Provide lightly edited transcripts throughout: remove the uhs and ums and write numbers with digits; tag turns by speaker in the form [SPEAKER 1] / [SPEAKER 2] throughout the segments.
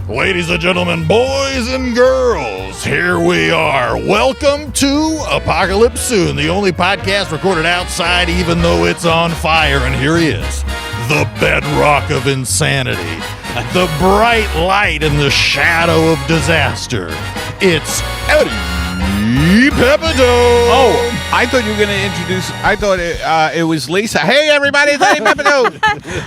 [SPEAKER 1] Ladies and gentlemen, boys and girls, here we are. Welcome to Apocalypse Soon, the only podcast recorded outside even though it's on fire. And here he is, the bedrock of insanity, the bright light in the shadow of disaster. It's Eddie Pepito.
[SPEAKER 2] Oh, I thought you were going to introduce, I thought it was Lisa. Hey, everybody, it's Eddie Pepito.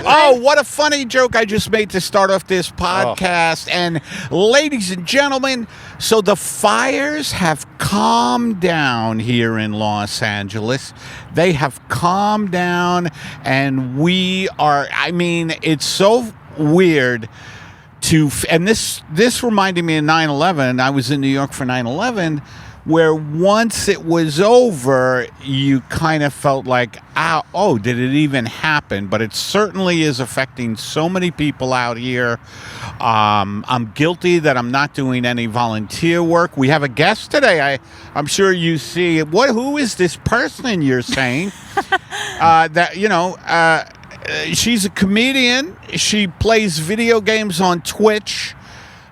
[SPEAKER 2] Oh, what a funny joke I just made to start off this podcast. And ladies and gentlemen, so the fires have calmed down here in Los Angeles. They have calmed down, and we are, I mean, it's so weird and this reminded me of 9/11. I was in New York for 9/11, where once it was over, you kind of felt like, oh, did it even happen? But it certainly is affecting so many people out here. I'm guilty that I'm not doing any volunteer work. We have a guest today. I'm sure you see. Who is this person you're saying? She's a comedian. She plays video games on Twitch.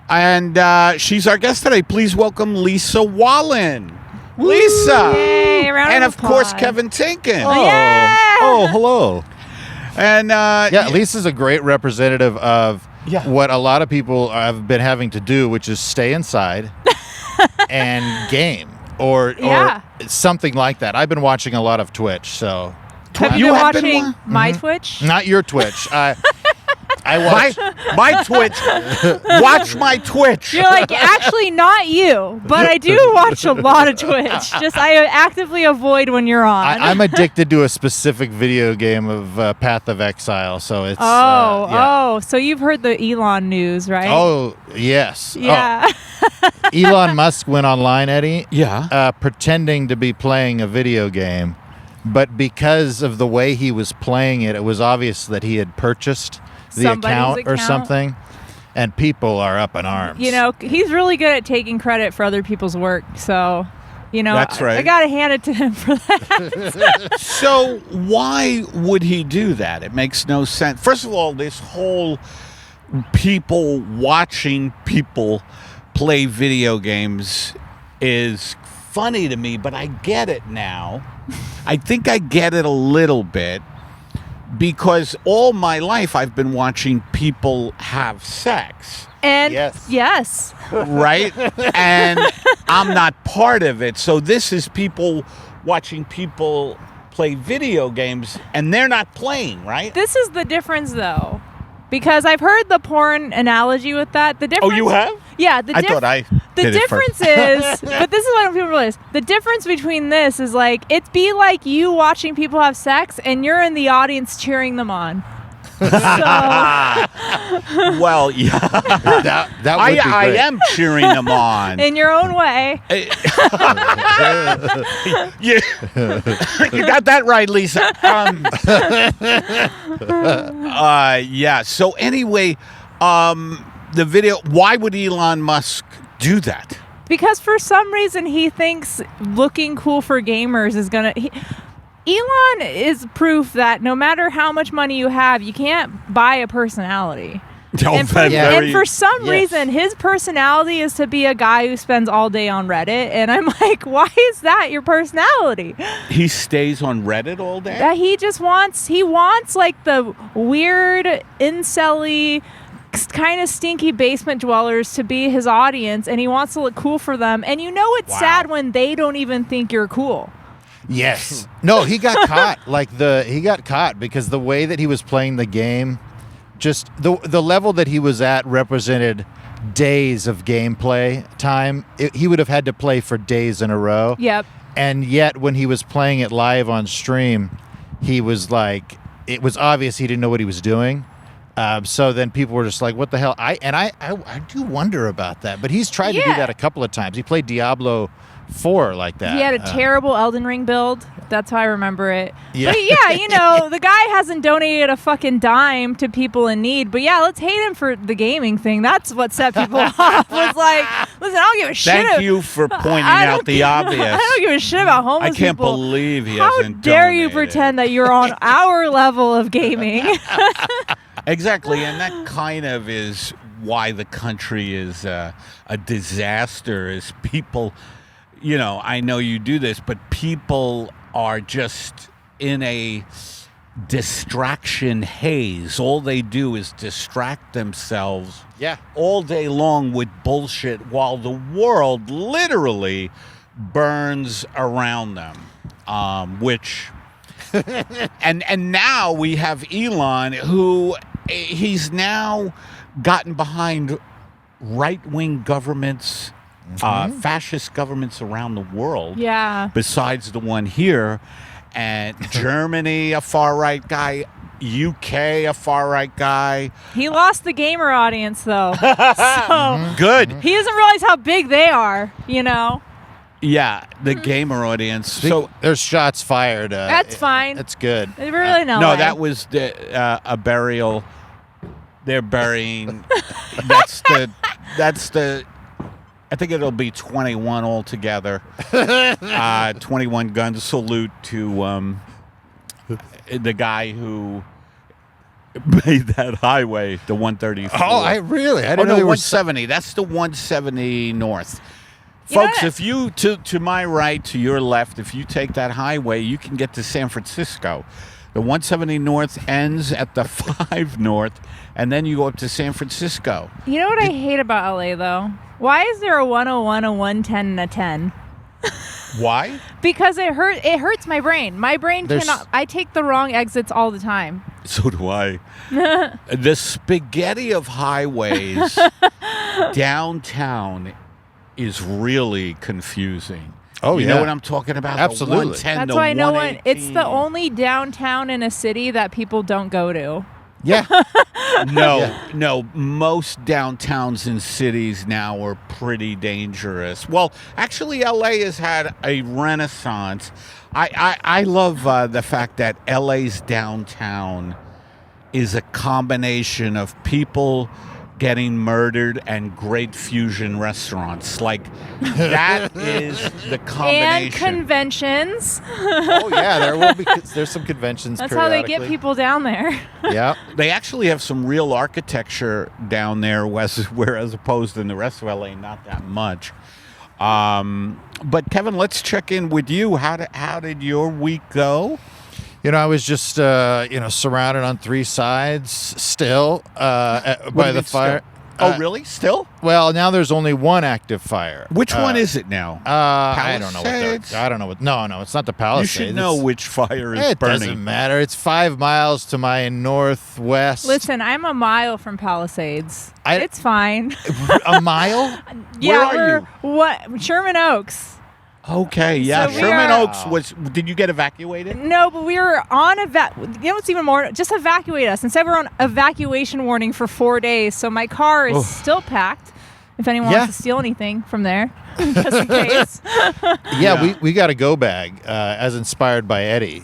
[SPEAKER 2] And she's our guest today. Please welcome Lisa Wallen.
[SPEAKER 3] Woo!
[SPEAKER 2] Lisa.
[SPEAKER 3] Yay,
[SPEAKER 2] and of course, Kevin Tinkin.
[SPEAKER 1] Oh, hello.
[SPEAKER 2] And
[SPEAKER 1] Lisa's a great representative of what a lot of people have been having to do, which is stay inside and game or something like that. I've been watching a lot of Twitch, so...
[SPEAKER 3] Have you been watching my Twitch?
[SPEAKER 1] Not your Twitch. I watch
[SPEAKER 2] my Twitch. Watch my Twitch.
[SPEAKER 3] You're like, actually not you, but I do watch a lot of Twitch. Just I actively avoid when you're on.
[SPEAKER 1] I'm addicted to a specific video game of Path of Exile, so it's...
[SPEAKER 3] so you've heard the Elon news, right?
[SPEAKER 1] Oh, yes.
[SPEAKER 3] Yeah.
[SPEAKER 1] Elon Musk went online, Eddie,
[SPEAKER 2] pretending
[SPEAKER 1] to be playing a video game. But because of the way he was playing it, it was obvious that he had purchased the account or something. And people are up in arms.
[SPEAKER 3] You know, he's really good at taking credit for other people's work. So,
[SPEAKER 2] that's right.
[SPEAKER 3] I got to hand it to him for that.
[SPEAKER 2] So why would he do that? It makes no sense. First of all, this whole people watching people play video games is funny to me, but I get it now. I think I get it a little bit because all my life I've been watching people have sex.
[SPEAKER 3] And yes.
[SPEAKER 2] Right? And I'm not part of it. So this is people watching people play video games and they're not playing, right?
[SPEAKER 3] This is the difference though. Because I've heard the porn analogy with that. The difference.
[SPEAKER 2] Oh, you have?
[SPEAKER 3] Yeah.
[SPEAKER 2] I thought I
[SPEAKER 3] The difference is, but this is what people realize. The difference between this is like, it'd be like you watching people have sex and you're in the audience cheering them on. So,
[SPEAKER 2] well, yeah.
[SPEAKER 1] that would be great.
[SPEAKER 2] I am cheering them on.
[SPEAKER 3] In your own way.
[SPEAKER 2] You got that right, Lisa. So anyway, the video, why would Elon Musk do that?
[SPEAKER 3] Because for some reason he thinks looking cool for gamers is going to... Elon is proof that no matter how much money you have, you can't buy a personality. And for some reason, his personality is to be a guy who spends all day on Reddit. And I'm like, why is that your personality?
[SPEAKER 2] He stays on Reddit all day?
[SPEAKER 3] That he wants like the weird, incel-y, kind of stinky basement dwellers to be his audience. And he wants to look cool for them. And it's sad when they don't even think you're cool.
[SPEAKER 1] Yes. No, he got caught. He got caught because the way that he was playing the game, just the level that he was at represented days of gameplay time. He would have had to play for days in a row.
[SPEAKER 3] Yep.
[SPEAKER 1] And yet when he was playing it live on stream, he was like, it was obvious he didn't know what he was doing. So then people were just like, what the hell? I do wonder about that. But he's tried to do that a couple of times. He played Diablo 4 like that.
[SPEAKER 3] He had a terrible Elden Ring build. That's how I remember it.
[SPEAKER 1] Yeah.
[SPEAKER 3] But the guy hasn't donated a fucking dime to people in need. But let's hate him for the gaming thing. That's what set people off. Was like, listen, I don't give a shit.
[SPEAKER 2] Thank you for pointing out the obvious.
[SPEAKER 3] I don't give a shit about homeless people.
[SPEAKER 2] I can't believe he hasn't
[SPEAKER 3] How dare
[SPEAKER 2] donated.
[SPEAKER 3] you pretend that you're on our level of gaming?
[SPEAKER 2] Exactly, and that kind of is why the country is a disaster. Is people, I know you do this, but people are just in a distraction haze. All they do is distract themselves all day long with bullshit while the world literally burns around them, which and now we have Elon, who he's now gotten behind right-wing governments, fascist governments around the world, besides the one here. And Germany, a far-right guy. UK, a far-right guy.
[SPEAKER 3] He lost the gamer audience, though. So
[SPEAKER 2] Good.
[SPEAKER 3] he doesn't realize how big they are,
[SPEAKER 2] Yeah, the gamer audience. So
[SPEAKER 1] there's shots fired.
[SPEAKER 3] That's fine.
[SPEAKER 1] That's good.
[SPEAKER 3] They really know.
[SPEAKER 2] No, that was a burial. They're burying. That's the. I think it'll be 21 altogether. 21 guns. Salute to the guy who made that highway, the 134.
[SPEAKER 1] Oh, I didn't know
[SPEAKER 2] no,
[SPEAKER 1] there
[SPEAKER 2] 170. That's the 170 north. Folks, if you to my right, to your left, if you take that highway, you can get to San Francisco. The 170 north ends at the 5 north, and then you go up to San Francisco.
[SPEAKER 3] You know what I hate about LA, though? Why is there a 101, a 110, and a 10?
[SPEAKER 2] Why?
[SPEAKER 3] Because it hurts my brain. My brain cannot. I take the wrong exits all the time.
[SPEAKER 2] So do I. The spaghetti of highways downtown is really confusing.
[SPEAKER 1] Oh,
[SPEAKER 2] you know what I'm talking about?
[SPEAKER 1] Absolutely.
[SPEAKER 2] The 110,
[SPEAKER 3] That's
[SPEAKER 2] the
[SPEAKER 3] why I know it's the
[SPEAKER 2] 118.
[SPEAKER 3] only downtown in a city that people don't go to.
[SPEAKER 1] Yeah.
[SPEAKER 2] No. Most downtowns in cities now are pretty dangerous. Well, actually, LA has had a renaissance. I love the fact that LA's downtown is a combination of people getting murdered and great fusion restaurants. Like, that is the combination.
[SPEAKER 3] And conventions.
[SPEAKER 1] Oh, yeah, there will be. There's some conventions.
[SPEAKER 3] That's how they get people down there.
[SPEAKER 1] Yeah.
[SPEAKER 2] They actually have some real architecture down there, whereas opposed in the rest of LA, not that much. But Kevin, let's check in with you. How did your week go?
[SPEAKER 1] I was just, surrounded on 3 sides still by the fire.
[SPEAKER 2] Oh, really? Still?
[SPEAKER 1] Well, now there's only one active fire.
[SPEAKER 2] Which one is it now?
[SPEAKER 1] I don't know.
[SPEAKER 2] Palisades?
[SPEAKER 1] I don't know. No, it's not the Palisades.
[SPEAKER 2] You should know which fire is
[SPEAKER 1] It
[SPEAKER 2] burning.
[SPEAKER 1] doesn't matter. It's 5 miles to my northwest.
[SPEAKER 3] Listen, I'm a mile from Palisades. It's fine.
[SPEAKER 1] A mile?
[SPEAKER 3] Yeah,
[SPEAKER 2] Where are
[SPEAKER 3] What? Sherman Oaks.
[SPEAKER 2] Okay, yeah.
[SPEAKER 3] So
[SPEAKER 2] Sherman Oaks was. Did you get evacuated?
[SPEAKER 3] No, but we were on what's even more? Just evacuate us. Instead, we're on evacuation warning for 4 days. So my car is still packed. If anyone wants to steal anything from there, just in case.
[SPEAKER 1] We got a go bag, as inspired by Eddie.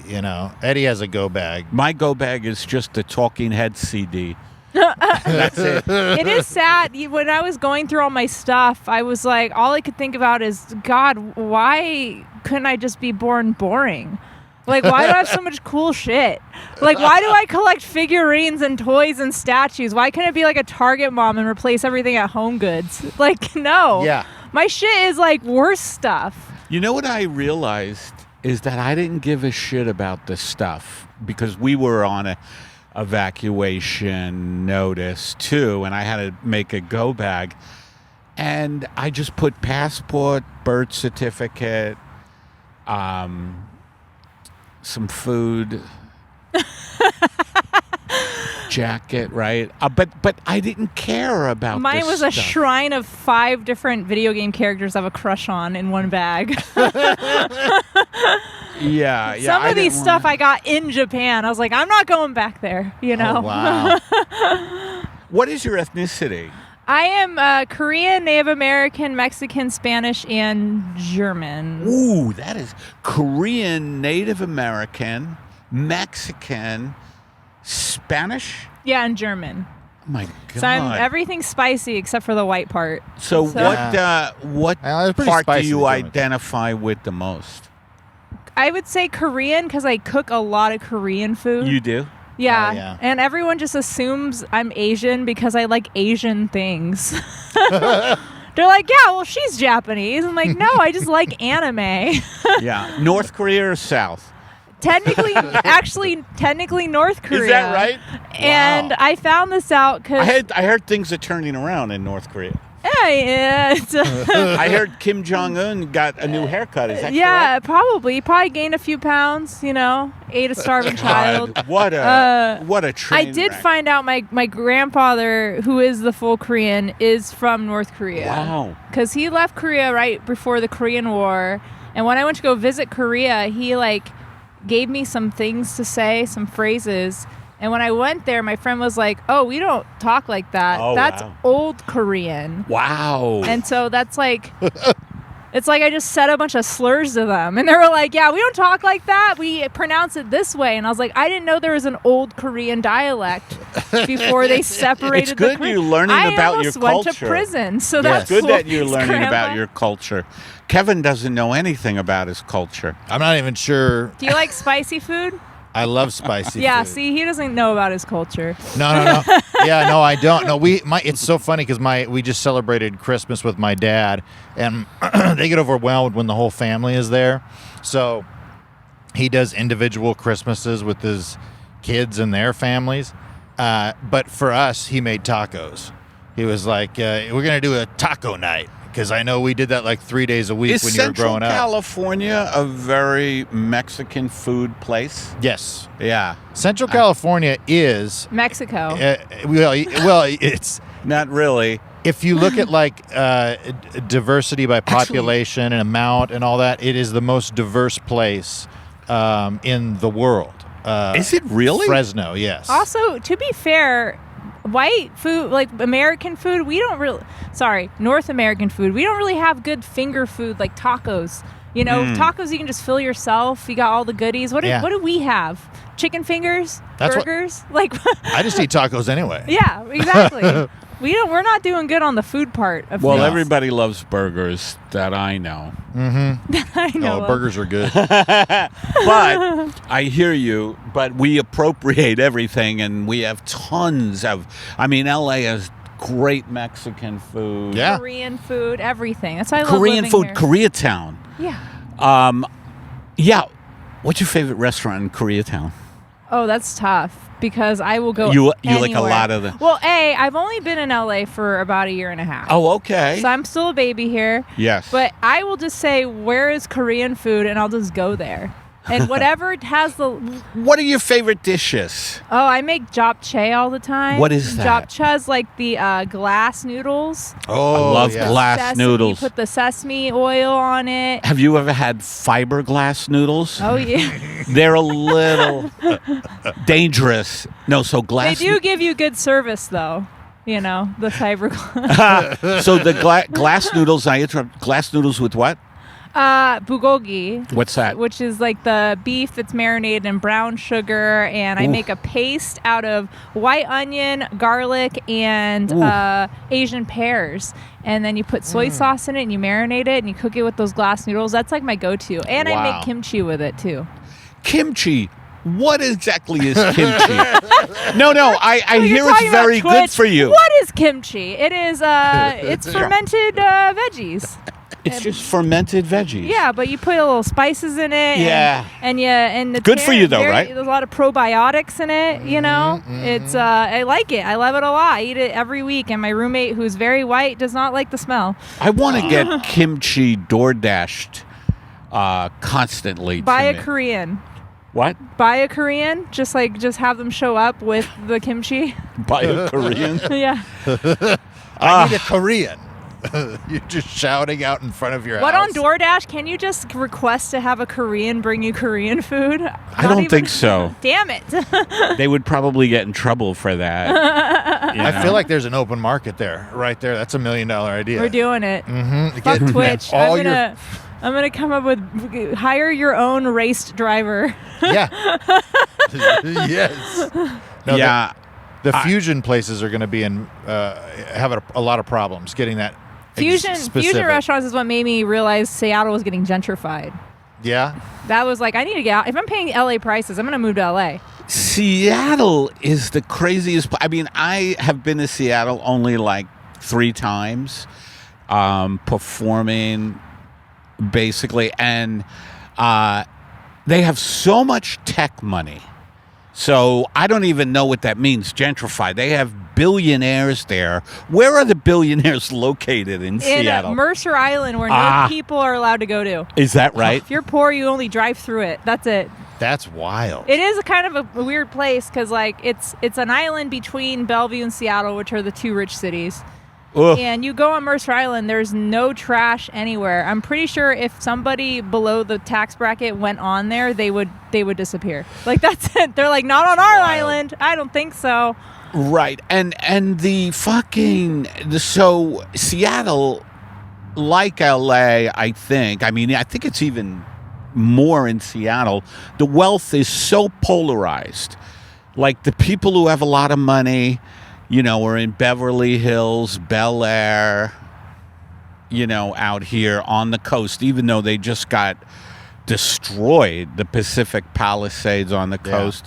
[SPEAKER 1] Eddie has a go bag.
[SPEAKER 2] My go bag is just the Talking Head CD. That's it.
[SPEAKER 3] It is sad. When I was going through all my stuff, I was like, all I could think about is, God, why couldn't I just be born boring? Like, why do I have so much cool shit? Like, why do I collect figurines and toys and statues? Why couldn't it be like a Target mom and replace everything at Home Goods? Like, no.
[SPEAKER 1] Yeah.
[SPEAKER 3] My shit is like worse stuff.
[SPEAKER 2] You know what I realized is that I didn't give a shit about the stuff because we were on a evacuation notice too, and I had to make a go bag, and I just put passport, birth certificate, some food, jacket, right? But I didn't care about
[SPEAKER 3] Mine
[SPEAKER 2] this
[SPEAKER 3] was a
[SPEAKER 2] stuff.
[SPEAKER 3] shrine of 5 different video game characters I have a crush on in one bag.
[SPEAKER 2] Yeah.
[SPEAKER 3] Some of these stuff I got in Japan. I was like, I'm not going back there,
[SPEAKER 1] Oh, wow.
[SPEAKER 2] What is your ethnicity?
[SPEAKER 3] I am Korean, Native American, Mexican, Spanish, and German.
[SPEAKER 2] Ooh, that is Korean, Native American, Mexican, Spanish.
[SPEAKER 3] Yeah, and German.
[SPEAKER 2] Oh my God.
[SPEAKER 3] So I'm everything spicy except for the white part.
[SPEAKER 2] So what
[SPEAKER 1] Well, it's pretty
[SPEAKER 2] part do
[SPEAKER 1] spicy,
[SPEAKER 2] you
[SPEAKER 1] the German.
[SPEAKER 2] identify with the most?
[SPEAKER 3] I would say Korean because I cook a lot of Korean food.
[SPEAKER 2] You do?
[SPEAKER 3] Yeah.
[SPEAKER 1] Oh, yeah.
[SPEAKER 3] And everyone just assumes I'm Asian because I like Asian things. They're like, yeah, well, she's Japanese. I'm like, no, I just like anime.
[SPEAKER 2] Yeah. North Korea or South?
[SPEAKER 3] Technically North Korea.
[SPEAKER 2] Is that right?
[SPEAKER 3] And
[SPEAKER 1] Wow.
[SPEAKER 3] I found this out because
[SPEAKER 2] I heard things are turning around in North Korea.
[SPEAKER 3] it's,
[SPEAKER 2] I heard Kim Jong-un got a new haircut. Is that
[SPEAKER 3] yeah, probably gained a few pounds. Ate a starving child.
[SPEAKER 2] correct? God, what a train
[SPEAKER 3] I did
[SPEAKER 2] wreck.
[SPEAKER 3] find out my grandfather, who is the full Korean, is from North Korea.
[SPEAKER 2] Wow.
[SPEAKER 3] Because he left Korea right before the Korean War, and when I went to go visit Korea, he gave me some things to say, some phrases. And when I went there, my friend was like, "Oh, we don't talk like that.
[SPEAKER 2] Oh,
[SPEAKER 3] That's
[SPEAKER 2] wow.
[SPEAKER 3] old Korean."
[SPEAKER 2] Wow.
[SPEAKER 3] And so that's it's like I just said a bunch of slurs to them. And they were like, yeah, we don't talk like that. We pronounce it this way. And I was like, I didn't know there was an old Korean dialect before they separated
[SPEAKER 2] It's good
[SPEAKER 3] the Korean.
[SPEAKER 2] you're learning about your
[SPEAKER 3] I almost went to
[SPEAKER 2] culture.
[SPEAKER 3] prison. So
[SPEAKER 1] Yes.
[SPEAKER 3] that's
[SPEAKER 2] Good that
[SPEAKER 3] what
[SPEAKER 2] you're
[SPEAKER 3] his
[SPEAKER 2] learning
[SPEAKER 3] grandpa-
[SPEAKER 2] about your culture. Kevin doesn't know anything about his culture.
[SPEAKER 1] I'm not even sure.
[SPEAKER 3] Do you like spicy food?
[SPEAKER 1] I love spicy
[SPEAKER 3] Yeah,
[SPEAKER 1] food.
[SPEAKER 3] see, he doesn't know about his culture.
[SPEAKER 1] No. Yeah, no, I don't. No, it's so funny because we just celebrated Christmas with my dad, and they get overwhelmed when the whole family is there. So he does individual Christmases with his kids and their families. But for us, he made tacos. He was like, we're going to do a taco night. Because I know we did that 3 days a week
[SPEAKER 2] Is
[SPEAKER 1] when you were
[SPEAKER 2] Central
[SPEAKER 1] growing up.
[SPEAKER 2] California a very Mexican food place?
[SPEAKER 1] Yes.
[SPEAKER 2] Yeah.
[SPEAKER 1] Central California is,
[SPEAKER 3] Mexico.
[SPEAKER 1] well, it's,
[SPEAKER 2] Not really.
[SPEAKER 1] if you look at diversity by population and amount and all that, it is the most diverse place in the world.
[SPEAKER 2] Is it really?
[SPEAKER 1] Fresno, yes.
[SPEAKER 3] Also, to be fair, white food, American food, North American food, we don't really have good finger food like tacos. Tacos you can just fill yourself. You got all the goodies. What do we have? Chicken fingers? Burgers?
[SPEAKER 1] I just eat tacos anyway.
[SPEAKER 3] Yeah, exactly. We're not doing good on the food part of
[SPEAKER 2] Well,
[SPEAKER 3] things.
[SPEAKER 2] everybody loves burgers that I know.
[SPEAKER 3] I know.
[SPEAKER 1] Oh, burgers are good.
[SPEAKER 2] But I hear you, but we appropriate everything, and we have tons of, LA has great Mexican food.
[SPEAKER 1] Yeah.
[SPEAKER 3] Korean food, everything. That's why I love
[SPEAKER 2] Korean
[SPEAKER 3] living
[SPEAKER 2] food,
[SPEAKER 3] here.
[SPEAKER 2] Koreatown.
[SPEAKER 3] Yeah.
[SPEAKER 2] Yeah. What's your favorite restaurant in Koreatown?
[SPEAKER 3] Oh, that's tough because I will go
[SPEAKER 2] You like a
[SPEAKER 3] anywhere.
[SPEAKER 2] lot of them.
[SPEAKER 3] Well, I've only been in LA for about a year and a half.
[SPEAKER 2] Oh, okay.
[SPEAKER 3] So I'm still a baby here.
[SPEAKER 2] Yes.
[SPEAKER 3] But I will just say, where is Korean food? And I'll just go there. And whatever has the...
[SPEAKER 2] What are your favorite dishes?
[SPEAKER 3] Oh, I make japchae all the time.
[SPEAKER 2] What is that?
[SPEAKER 3] Japchae's like the glass noodles.
[SPEAKER 1] Oh,
[SPEAKER 2] I love
[SPEAKER 1] yeah.
[SPEAKER 2] glass
[SPEAKER 3] Sesame,
[SPEAKER 2] noodles.
[SPEAKER 3] You put the sesame oil on it.
[SPEAKER 2] Have you ever had fiberglass noodles?
[SPEAKER 3] Oh, yeah.
[SPEAKER 2] They're a little dangerous. No, so
[SPEAKER 3] They
[SPEAKER 2] glass.
[SPEAKER 3] do give you good service, though. The fiberglass.
[SPEAKER 2] So the glass noodles. I interrupt. Glass noodles with what?
[SPEAKER 3] Bulgogi.
[SPEAKER 2] What's that?
[SPEAKER 3] Which is like the beef that's marinated in brown sugar, and I make a paste out of white onion, garlic, and Asian pears. And then you put soy sauce in it, and you marinate it, and you cook it with those glass noodles. That's like my go-to. And I
[SPEAKER 2] Wow.
[SPEAKER 3] make kimchi with it, too.
[SPEAKER 2] Kimchi. What exactly is kimchi? No, I
[SPEAKER 3] You're
[SPEAKER 2] hear
[SPEAKER 3] talking
[SPEAKER 2] it's very
[SPEAKER 3] about
[SPEAKER 2] good
[SPEAKER 3] Twitch.
[SPEAKER 2] for you.
[SPEAKER 3] What is kimchi? It is, it's fermented veggies.
[SPEAKER 2] It's just fermented veggies.
[SPEAKER 3] Yeah, but you put a little spices in it.
[SPEAKER 2] Yeah.
[SPEAKER 3] And it's
[SPEAKER 2] Good for you, though, right?
[SPEAKER 3] There's a lot of probiotics in it. It's I like it. I love it a lot. I eat it every week. And my roommate, who's very white, does not like the smell.
[SPEAKER 2] I want to get kimchi DoorDashed constantly.
[SPEAKER 3] Buy
[SPEAKER 2] to
[SPEAKER 3] a
[SPEAKER 2] me.
[SPEAKER 3] Korean.
[SPEAKER 2] What?
[SPEAKER 3] Buy a Korean. Just have them show up with the kimchi.
[SPEAKER 2] Buy a Korean?
[SPEAKER 3] Yeah.
[SPEAKER 1] I need a Korean. You're just shouting out in front of your
[SPEAKER 3] What
[SPEAKER 1] house.
[SPEAKER 3] on DoorDash? Can you just request to have a Korean bring you Korean food?
[SPEAKER 2] I don't think so.
[SPEAKER 3] Damn it.
[SPEAKER 2] They would probably get in trouble for that. You
[SPEAKER 1] I
[SPEAKER 2] know?
[SPEAKER 1] feel like there's an open market there, right there. That's $1 million idea.
[SPEAKER 3] We're doing it.
[SPEAKER 1] Mm-hmm.
[SPEAKER 3] Fuck Twitch.
[SPEAKER 1] All
[SPEAKER 3] I'm gonna come up with hire your own race driver.
[SPEAKER 1] Yeah. Yes. No,
[SPEAKER 2] yeah.
[SPEAKER 1] The fusion places are going to be having a lot of problems getting that
[SPEAKER 3] Fusion
[SPEAKER 1] specific.
[SPEAKER 3] restaurants is what made me realize Seattle was getting gentrified.
[SPEAKER 1] Yeah.
[SPEAKER 3] That was like, I need to get out. If I'm paying LA prices, I'm gonna move to LA.
[SPEAKER 2] Seattle is the craziest. I mean, I have been to Seattle only like 3 times, performing basically, and they have so much tech money. So I don't even know what that means, gentrified. They have billionaires there. Where are the billionaires located in Seattle?
[SPEAKER 3] Mercer Island, where no people are allowed to go to.
[SPEAKER 2] Is that right?
[SPEAKER 3] If you're poor, you only drive through it. That's it.
[SPEAKER 1] That's wild.
[SPEAKER 3] It is a kind of a weird place because, like, it's an island between Bellevue and Seattle, which are the 2 rich cities.
[SPEAKER 2] Ugh.
[SPEAKER 3] And you go on Mercer Island, there's no trash anywhere. I'm pretty sure if somebody below the tax bracket went on there, they would disappear. Like, that's it. They're like, not on our island. I don't think so.
[SPEAKER 2] Right. And so Seattle, like LA, I think it's even more in Seattle. The wealth is so polarized. Like, the people who have a lot of money, are in Beverly Hills, Bel Air, out here on the coast, even though they just got destroyed, the Pacific Palisades on the coast.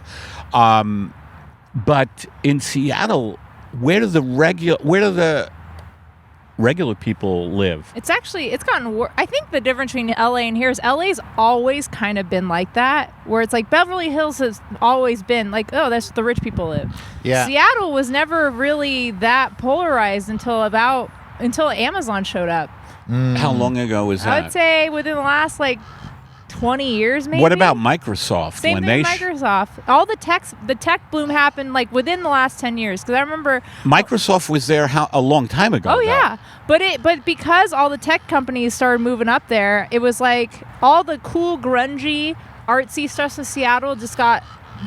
[SPEAKER 2] But in Seattle, where do the regular people live?
[SPEAKER 3] It's gotten worse. I think the difference between LA and here is LA's always kind of been like that, where it's like Beverly Hills has always been like, oh, that's the rich people live.
[SPEAKER 1] Yeah.
[SPEAKER 3] Seattle was never really that polarized until Amazon showed up.
[SPEAKER 2] How long ago was that?
[SPEAKER 3] I would say within the last 20 years, maybe.
[SPEAKER 2] What about Microsoft?
[SPEAKER 3] Same thing with Microsoft. All the tech boom happened within the last 10 years. Because I remember
[SPEAKER 2] Microsoft was there a long time ago.
[SPEAKER 3] Oh yeah, but because all the tech companies started moving up there, it was like all the cool, grungy, artsy stuff in Seattle just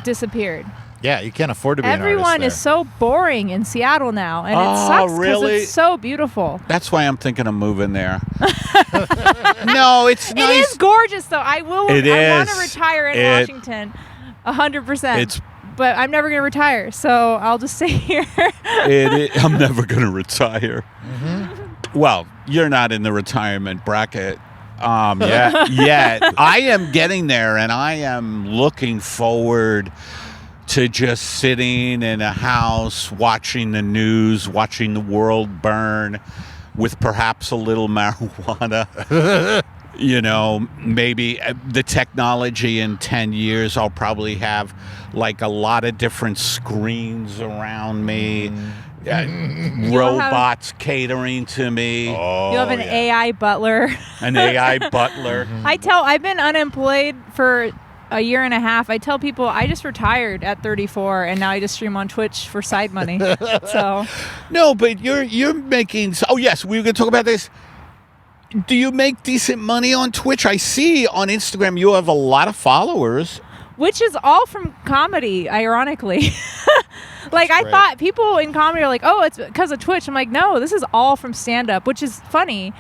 [SPEAKER 3] disappeared.
[SPEAKER 1] Yeah, you can't afford to be an artist
[SPEAKER 3] Everyone
[SPEAKER 1] there.
[SPEAKER 3] is so boring in Seattle now, and it sucks because it's so beautiful.
[SPEAKER 2] That's why I'm thinking of moving there. No, it's nice.
[SPEAKER 3] It is gorgeous, though. I want to retire in Washington, 100%. But I'm never going to retire, so I'll just stay here.
[SPEAKER 2] I'm never going to retire.
[SPEAKER 1] Mm-hmm.
[SPEAKER 2] Well, you're not in the retirement bracket yet. I am getting there, and I am looking forward to just sitting in a house, watching the news, watching the world burn, with perhaps a little marijuana. Maybe the technology in 10 years, I'll probably have a lot of different screens around me, robots catering to me.
[SPEAKER 3] You'll have an AI butler.
[SPEAKER 2] An AI butler.
[SPEAKER 3] I've been unemployed for a year and a half. I tell people I just retired at 34, and now I just stream on Twitch for side money. So
[SPEAKER 2] no, but you're making. Oh yes, we were going to talk about this. Do you make decent money on Twitch? I see on Instagram you have a lot of followers,
[SPEAKER 3] which is all from comedy, ironically. I thought people in comedy are like, oh, it's because of Twitch. I'm like, no, this is all from stand-up, which is funny.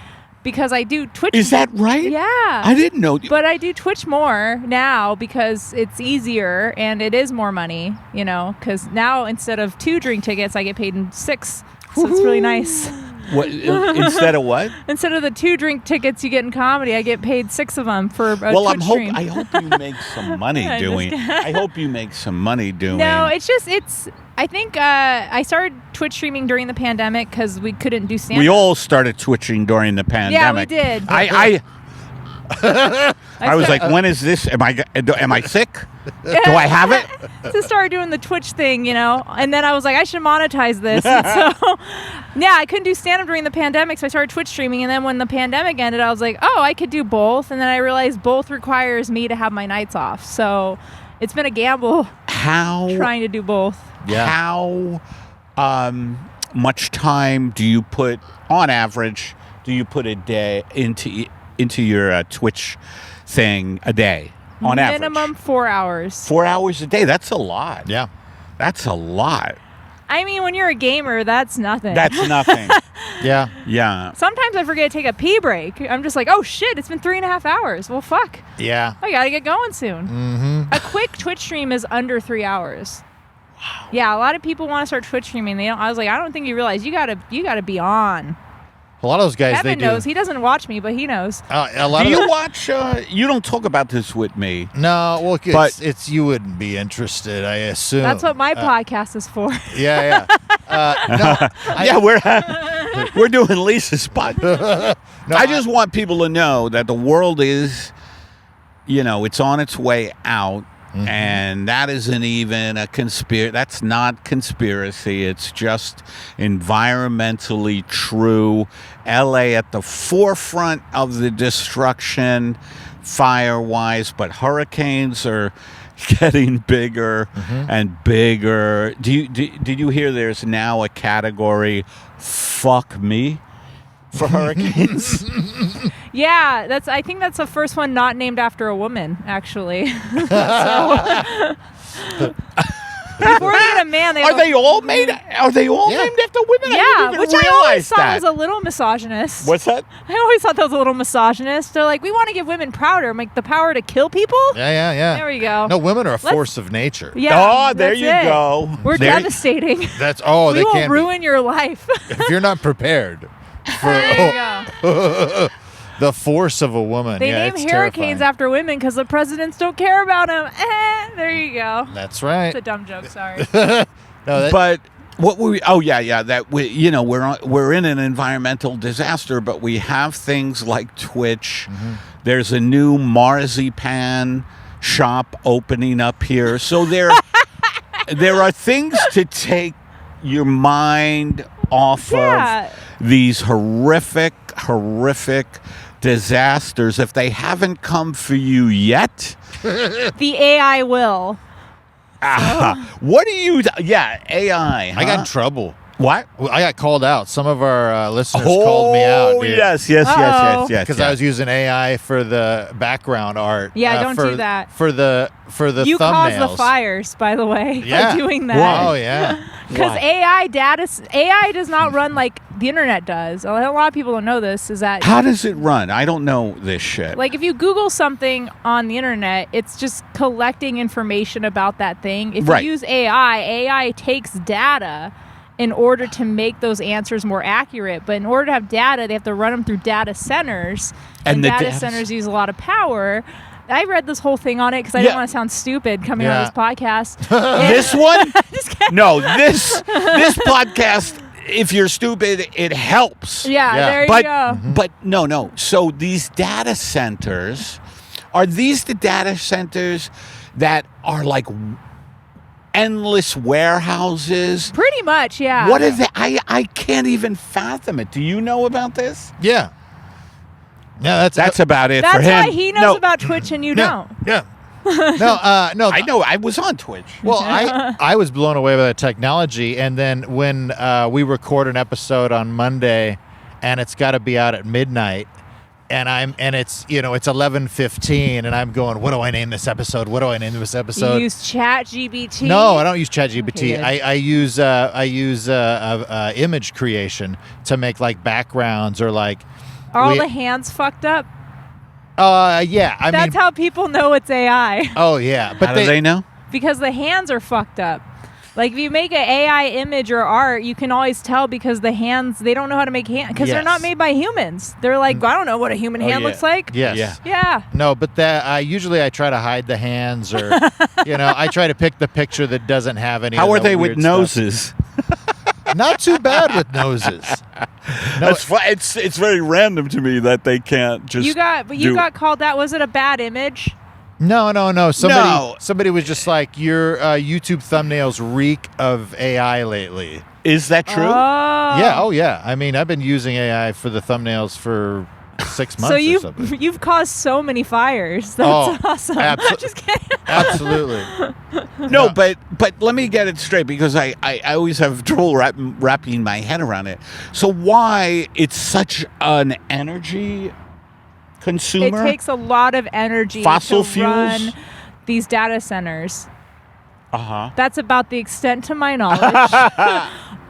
[SPEAKER 3] Because I do Twitch.
[SPEAKER 2] Is that right?
[SPEAKER 3] Yeah.
[SPEAKER 2] I didn't know.
[SPEAKER 3] But I do Twitch more now because it's easier and it is more money, because now instead of 2 drink tickets, I get paid in 6. So it's really nice.
[SPEAKER 2] What instead of what?
[SPEAKER 3] Instead of the 2 drink tickets you get in comedy, I get paid 6 of them for a Twitch stream.
[SPEAKER 2] I hope you make some money doing. I hope you make some money doing.
[SPEAKER 3] No, I think I started Twitch streaming during the pandemic because we couldn't do stand-up.
[SPEAKER 2] We all started twitching during the pandemic.
[SPEAKER 3] Yeah, we did.
[SPEAKER 2] I was like, when is this? Am I sick? Do I have it?
[SPEAKER 3] To start doing the Twitch thing, and then I was like, I should monetize this. And so, yeah, I couldn't do stand-up during the pandemic, so I started Twitch streaming. And then when the pandemic ended, I was like, oh, I could do both. And then I realized both requires me to have my nights off. So it's been a gamble. Trying to do both.
[SPEAKER 1] Yeah.
[SPEAKER 2] How much time do you put, on average, a day into your Twitch thing a day? On average?
[SPEAKER 3] Minimum 4 hours.
[SPEAKER 2] 4 hours a day. That's a lot.
[SPEAKER 1] Yeah.
[SPEAKER 2] That's a lot.
[SPEAKER 3] I mean, when you're a gamer, that's nothing.
[SPEAKER 2] That's nothing.
[SPEAKER 1] Yeah.
[SPEAKER 2] Yeah.
[SPEAKER 3] Sometimes I forget to take a pee break. I'm just like, oh, shit, it's been 3.5 hours. Well, fuck.
[SPEAKER 1] Yeah.
[SPEAKER 3] I got to get going soon.
[SPEAKER 1] Mm-hmm.
[SPEAKER 3] A quick Twitch stream is under 3 hours. Wow. Yeah, a lot of people want to start Twitch streaming. I was like, I don't think you realize you gotta be on.
[SPEAKER 1] A lot of those guys,
[SPEAKER 3] Kevin
[SPEAKER 1] they
[SPEAKER 3] knows.
[SPEAKER 1] do.
[SPEAKER 3] He doesn't watch me, but he knows.
[SPEAKER 1] A lot
[SPEAKER 2] Do
[SPEAKER 1] of
[SPEAKER 2] you watch? You don't talk about this with me.
[SPEAKER 1] No, well,
[SPEAKER 2] But-
[SPEAKER 1] it's you wouldn't be interested, I assume.
[SPEAKER 3] That's what my podcast is for.
[SPEAKER 1] Yeah.
[SPEAKER 2] Yeah, we're doing Lisa's podcast. I just want people to know that the world is, it's on its way out.
[SPEAKER 1] Mm-hmm.
[SPEAKER 2] And that isn't even a conspiracy. That's not conspiracy. It's just environmentally true. LA at the forefront of the destruction, fire-wise, but hurricanes are getting bigger and bigger. Did you hear there's now a category, fuck me, for hurricanes?
[SPEAKER 3] Yeah, I think that's the first one not named after a woman, actually. Before they get a man,
[SPEAKER 2] Are they all named after women?
[SPEAKER 3] Yeah,
[SPEAKER 2] I didn't even
[SPEAKER 3] which I always
[SPEAKER 2] realize
[SPEAKER 3] thought
[SPEAKER 2] that.
[SPEAKER 3] was a little misogynist.
[SPEAKER 2] What's that?
[SPEAKER 3] I always thought that was a little misogynist. They're like, we want to give women power, like the power to kill people.
[SPEAKER 1] Yeah.
[SPEAKER 3] There we go.
[SPEAKER 1] No, women are a force of nature.
[SPEAKER 3] Yeah.
[SPEAKER 2] Oh, there
[SPEAKER 3] that's
[SPEAKER 2] you
[SPEAKER 3] it.
[SPEAKER 2] go.
[SPEAKER 3] We're
[SPEAKER 2] There-
[SPEAKER 3] devastating.
[SPEAKER 1] We
[SPEAKER 3] We will
[SPEAKER 1] can
[SPEAKER 3] ruin your life.
[SPEAKER 1] be. If you're not prepared for
[SPEAKER 3] There you go.
[SPEAKER 1] the force of a woman.
[SPEAKER 3] They
[SPEAKER 1] yeah,
[SPEAKER 3] name
[SPEAKER 1] it's
[SPEAKER 3] hurricanes
[SPEAKER 1] terrifying.
[SPEAKER 3] after women because the presidents don't care about them. There you go.
[SPEAKER 1] That's right.
[SPEAKER 3] It's a dumb joke. Sorry.
[SPEAKER 2] But what we? Oh yeah. That we're in an environmental disaster, but we have things like Twitch. There's a new marzipan shop opening up here, so there are things to take your mind off
[SPEAKER 3] Yeah.
[SPEAKER 2] of these horrific disasters. If they haven't come for you yet.
[SPEAKER 3] The AI will.
[SPEAKER 2] What do you? Yeah, AI.
[SPEAKER 1] I got in
[SPEAKER 2] huh?
[SPEAKER 1] trouble.
[SPEAKER 2] What?
[SPEAKER 1] I got called out. Some of our listeners called me out.
[SPEAKER 2] Oh, yes.
[SPEAKER 1] Because I was using AI for the background art.
[SPEAKER 3] Yeah, don't
[SPEAKER 1] for,
[SPEAKER 3] do that.
[SPEAKER 1] For the
[SPEAKER 3] You
[SPEAKER 1] thumbnails.
[SPEAKER 3] cause the fires, by the way,
[SPEAKER 1] Yeah.
[SPEAKER 3] by doing that.
[SPEAKER 2] Why?
[SPEAKER 1] Oh yeah.
[SPEAKER 3] Because
[SPEAKER 2] Why?
[SPEAKER 3] AI does not run like the internet does. A lot of people don't know this. Is that
[SPEAKER 2] How does it run? I don't know this shit.
[SPEAKER 3] like if you Google something on the internet, it's just collecting information about that thing. If
[SPEAKER 2] Right.
[SPEAKER 3] you use AI takes data in order to make those answers more accurate. But in order to have data, they have to run them through data centers, and
[SPEAKER 2] the
[SPEAKER 3] data
[SPEAKER 2] data
[SPEAKER 3] centers use a lot of power. I read this whole thing on it because I
[SPEAKER 2] Yeah.
[SPEAKER 3] didn't want to sound stupid coming on
[SPEAKER 1] Yeah.
[SPEAKER 3] this podcast.
[SPEAKER 2] This one? No, this podcast. If you're stupid, it helps.
[SPEAKER 3] Yeah,
[SPEAKER 1] Yeah.
[SPEAKER 3] there you
[SPEAKER 2] But
[SPEAKER 3] go.
[SPEAKER 2] but no. So these data centers, are these the data centers that are like endless warehouses?
[SPEAKER 3] Pretty much, yeah.
[SPEAKER 2] What is it? I can't even fathom it. Do you know about this?
[SPEAKER 1] Yeah. Yeah,
[SPEAKER 2] That's about it
[SPEAKER 3] That's
[SPEAKER 2] for him.
[SPEAKER 3] why he knows
[SPEAKER 2] No,
[SPEAKER 3] about Twitch and you
[SPEAKER 1] Yeah.
[SPEAKER 3] don't.
[SPEAKER 1] Yeah. No.
[SPEAKER 2] I know. I was on Twitch.
[SPEAKER 1] Well, I was blown away by the technology, and then when we record an episode on Monday, and it's got to be out at midnight, and it's 11:15, and I'm going, what do I name this episode? What do I name this episode?
[SPEAKER 3] You use ChatGPT.
[SPEAKER 1] No, I don't use ChatGPT.
[SPEAKER 3] Okay,
[SPEAKER 1] I use image creation to make like backgrounds or like.
[SPEAKER 3] Are all
[SPEAKER 1] we-
[SPEAKER 3] the hands fucked up?
[SPEAKER 1] Yeah. I
[SPEAKER 3] That's
[SPEAKER 1] mean,
[SPEAKER 3] how people know it's AI.
[SPEAKER 1] oh yeah, but
[SPEAKER 2] How do they know?
[SPEAKER 3] Because the hands are fucked up. Like if you make an AI image or art, you can always tell because the hands, they don't know how to make hands because they're
[SPEAKER 1] Yes.
[SPEAKER 3] not made by humans. They're like, I don't know what a human hand
[SPEAKER 2] yeah.
[SPEAKER 3] looks like.
[SPEAKER 1] Yes.
[SPEAKER 2] Yeah.
[SPEAKER 3] Yeah.
[SPEAKER 1] No, but usually I try to hide the hands, or I try to pick the picture that doesn't have any.
[SPEAKER 2] How
[SPEAKER 1] of
[SPEAKER 2] are
[SPEAKER 1] the
[SPEAKER 2] they with
[SPEAKER 1] weird stuff.
[SPEAKER 2] noses?
[SPEAKER 1] Not too bad with noses.
[SPEAKER 2] That's it's very random to me that they can't just.
[SPEAKER 3] You got called out. Was it a bad image?
[SPEAKER 1] No.
[SPEAKER 2] No.
[SPEAKER 1] Somebody was just like, your YouTube thumbnails reek of AI lately.
[SPEAKER 2] Is that true?
[SPEAKER 3] Oh.
[SPEAKER 1] Yeah. Oh yeah. I mean, I've been using AI for the thumbnails for 6 months
[SPEAKER 3] So
[SPEAKER 1] or something.
[SPEAKER 3] you've caused so many fires. That's
[SPEAKER 1] Oh,
[SPEAKER 3] awesome.
[SPEAKER 1] abso-
[SPEAKER 3] Just kidding.
[SPEAKER 1] Absolutely.
[SPEAKER 2] No, but let me get it straight because I always have trouble wrapping my head around it. So why it's such an energy consumer?
[SPEAKER 3] It takes a lot of energy
[SPEAKER 2] Fossil
[SPEAKER 3] to
[SPEAKER 2] fuels?
[SPEAKER 3] run these data centers. That's about the extent to my knowledge.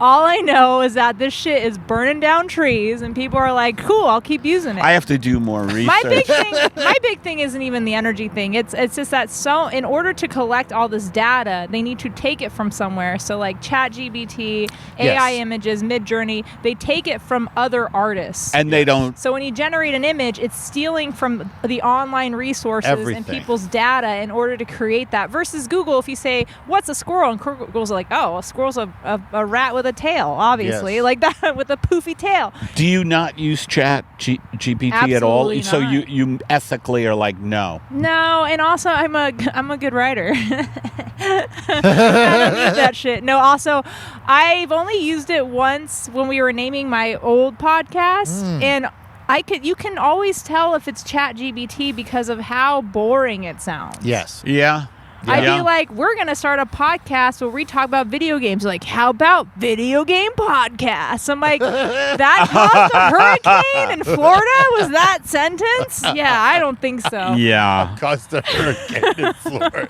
[SPEAKER 3] All I know is that this shit is burning down trees, and people are like, "Cool, I'll keep using it."
[SPEAKER 2] I have to do more research.
[SPEAKER 3] My big thing isn't even the energy thing. It's just that in order to collect all this data, they need to take it from somewhere. So like ChatGPT, AI images, Midjourney, they take it from other artists.
[SPEAKER 2] And they don't.
[SPEAKER 3] So when you generate an image, it's stealing from the online resources and people's data in order to create that. Versus Google, if you say, "What's a squirrel?" and Google's like, "Oh, a squirrel's a rat with a tail," obviously, like that with a poofy tail.
[SPEAKER 2] Do you not use GPT at all?
[SPEAKER 3] Absolutely
[SPEAKER 2] So
[SPEAKER 3] not.
[SPEAKER 2] you ethically are like, no.
[SPEAKER 3] No, and also I'm a good writer. I don't need that shit. No, also I've only used it once when we were naming my old podcast, and you can always tell if it's ChatGPT because of how boring it sounds.
[SPEAKER 1] Yes.
[SPEAKER 2] Yeah.
[SPEAKER 3] I'd be like, we're going to start a podcast where we talk about video games. Like, how about video game podcasts? I'm like, that caused a hurricane in Florida? Was that sentence? Yeah, I don't think so.
[SPEAKER 2] Yeah.
[SPEAKER 1] Caused a hurricane in Florida.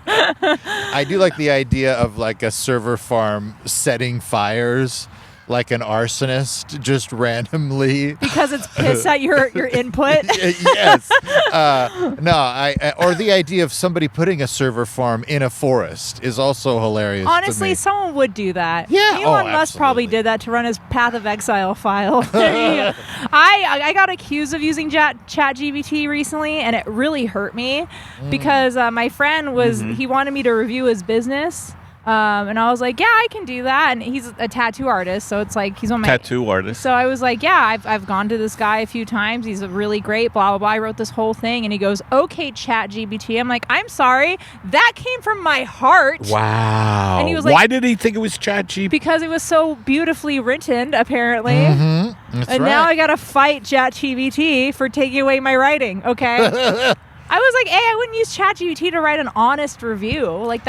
[SPEAKER 1] I do like the idea of like a server farm setting fires, like an arsonist, just randomly.
[SPEAKER 3] Because it's pissed at your input?
[SPEAKER 1] Yes. Or the idea of somebody putting a server farm in a forest is also hilarious.
[SPEAKER 3] Honestly,
[SPEAKER 1] to me.
[SPEAKER 3] someone would do that.
[SPEAKER 1] Yeah.
[SPEAKER 3] Elon Musk probably did that to run his Path of Exile file. There you go. I got accused of using ChatGPT recently, and it really hurt me because my friend he wanted me to review his business. And I was like, yeah, I can do that. And he's a tattoo artist, so it's like he's on my
[SPEAKER 2] tattoo artist.
[SPEAKER 3] So I was like, yeah, I've gone to this guy a few times. He's really great. Blah blah blah. I wrote this whole thing, and he goes, okay, ChatGPT. I'm like, I'm sorry, that came from my heart.
[SPEAKER 2] Wow.
[SPEAKER 3] And he was like,
[SPEAKER 2] why did he think it was ChatGPT?
[SPEAKER 3] Because it was so beautifully written, apparently.
[SPEAKER 1] That's
[SPEAKER 3] and
[SPEAKER 1] right.
[SPEAKER 3] now I gotta fight ChatGPT for taking away my writing. Okay. I was like, hey, I wouldn't use ChatGPT to write an honest review. Like